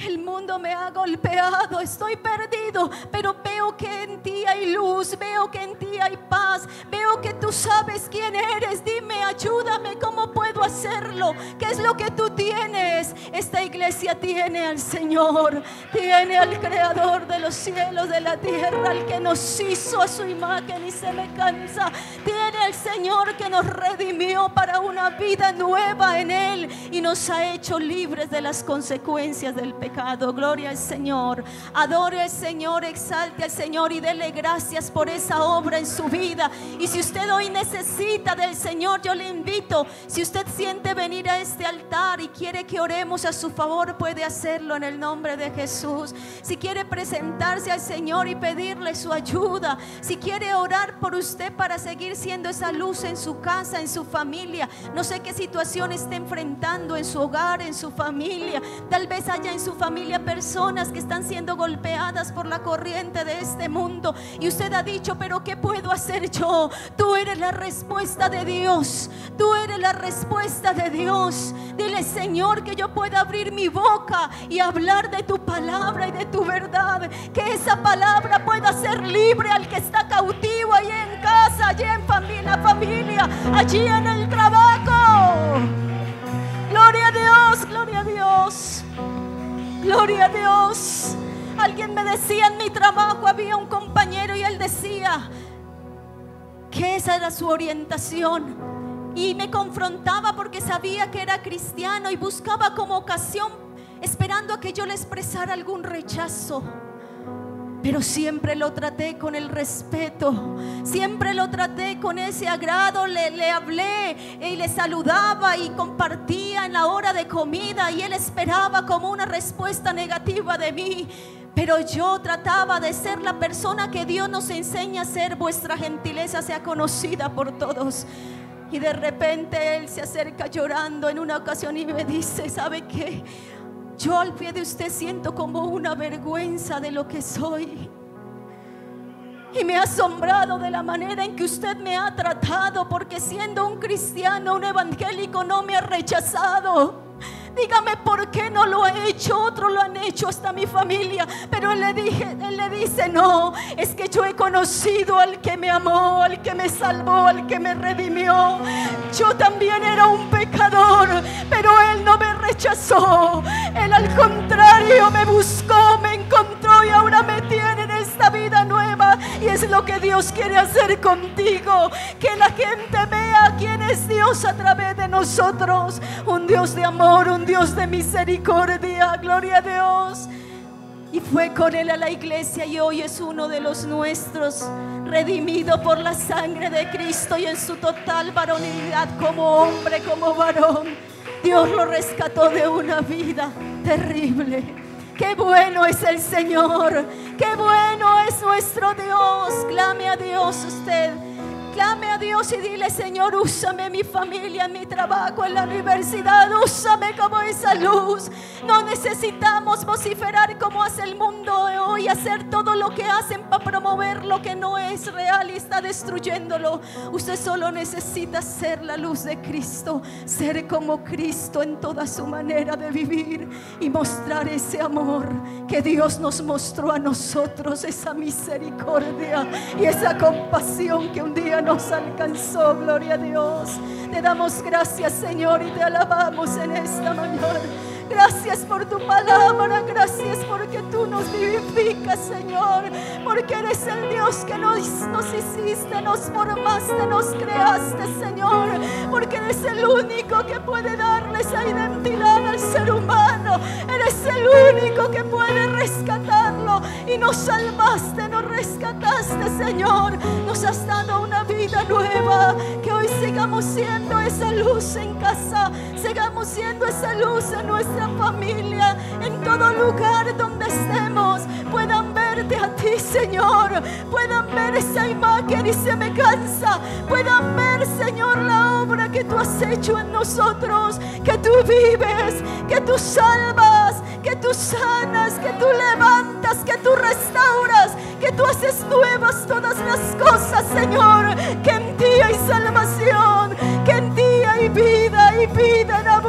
El mundo me ha golpeado, estoy perdido, pero veo que en ti hay luz, veo que en ti hay paz, veo que tú sabes quién eres. Dime, ayúdame, ¿cómo puedo hacerlo? ¿Qué es lo que tú tienes? Esta iglesia tiene al Señor, tiene al Creador de los cielos, de la tierra, al que nos hizo a su imagen y semejanza. Tiene al Señor que nos redimió para una vida nueva en Él y nos ha hecho libres de las consecuencias del pecado. Gloria al Señor. Adore al Señor, exalte al Señor y dele gracias por esa obra en su vida. Y si usted hoy necesita del Señor, yo le invito, si usted siente venir a este altar y quiere que oremos a su favor, puede hacerlo en el nombre de Jesús. Si quiere presentarse al Señor y pedirle su ayuda, si quiere orar por usted para seguir siendo esa luz en su casa, en su familia, no sé qué situación esté enfrentando en su hogar, en su familia. Tal vez haya en su familia personas que están siendo golpeadas por la corriente de este mundo y usted ha dicho, pero ¿qué puedo hacer yo? Tú eres la respuesta de Dios, tú eres la respuesta de Dios. Dile, Señor, que yo pueda abrir mi boca y hablar de tu palabra y de tu verdad, que esa palabra pueda ser libre al que está cautivo allí en casa, allí en familia, allí en el trabajo. Gloria a Dios, gloria a Dios. Gloria a Dios. Alguien me decía en mi trabajo, había un compañero y él decía que esa era su orientación y me confrontaba porque sabía que era cristiano y buscaba como ocasión, esperando a que yo le expresara algún rechazo. Pero siempre lo traté con el respeto, siempre lo traté con ese agrado, le hablé y le saludaba y compartía en la hora de comida y él esperaba como una respuesta negativa de mí. Pero yo trataba de ser la persona que Dios nos enseña a ser. Vuestra gentileza sea conocida por todos. Y de repente él se acerca llorando en una ocasión y me dice, ¿sabe qué? Yo al pie de usted siento como una vergüenza de lo que soy. Y me ha asombrado de la manera en que usted me ha tratado, porque siendo un cristiano, un evangélico, no me ha rechazado. Dígame por qué no lo ha hecho. Otros lo han hecho, hasta mi familia. Pero él le dice, no, es que yo he conocido al que me amó, al que me salvó, al que me redimió. Yo también era un pecador, pero él no me rechazó. Él al contrario me buscó, me encontró y ahora me tiene en esta vida nueva. Y es lo que Dios quiere hacer contigo, que la gente vea quién es Dios a través de nosotros. Un Dios de amor, un Dios de misericordia. Gloria a Dios. Y fue con él a la iglesia y hoy es uno de los nuestros, redimido por la sangre de Cristo y en su total varonilidad, como hombre, como varón. Dios lo rescató de una vida terrible. Qué bueno es el Señor, qué bueno es nuestro Dios. Clame a Dios usted. Clame a Dios y dile, Señor, úsame en mi familia, en mi trabajo, en la universidad. Úsame como esa luz. No necesitamos vociferar como hace el mundo de hoy, hacer todo lo que hacen para promover lo que no es real y está destruyéndolo. Usted solo necesita ser la luz de Cristo, ser como Cristo en toda su manera de vivir y mostrar ese amor que Dios nos mostró a nosotros, esa misericordia y esa compasión que un día nos alcanzó. Gloria a Dios. Te damos gracias, Señor, y te alabamos en esta mañana. Gracias por tu palabra, gracias porque tú nos vivificas, Señor, porque eres el Dios que nos hiciste, nos formaste, nos creaste, Señor, porque eres el único que puede darle esa identidad al ser humano. Eres el único que puede rescatarlo y nos salvaste, nos rescataste, Señor. Nos has dado una vida nueva, que hoy sigamos siendo esa luz en casa, sigamos siendo esa luz en nuestra familia, en todo lugar donde estemos, puedan verte a ti, Señor, puedan ver esa imagen y semejanza, puedan ver, Señor, la obra que tú has hecho en nosotros, que tú vives, que tú salvas, que tú sanas, que tú levantas, que tú restauras, que tú haces nuevas todas las cosas, Señor, que en ti hay salvación, que en ti hay vida y vida en abundancia.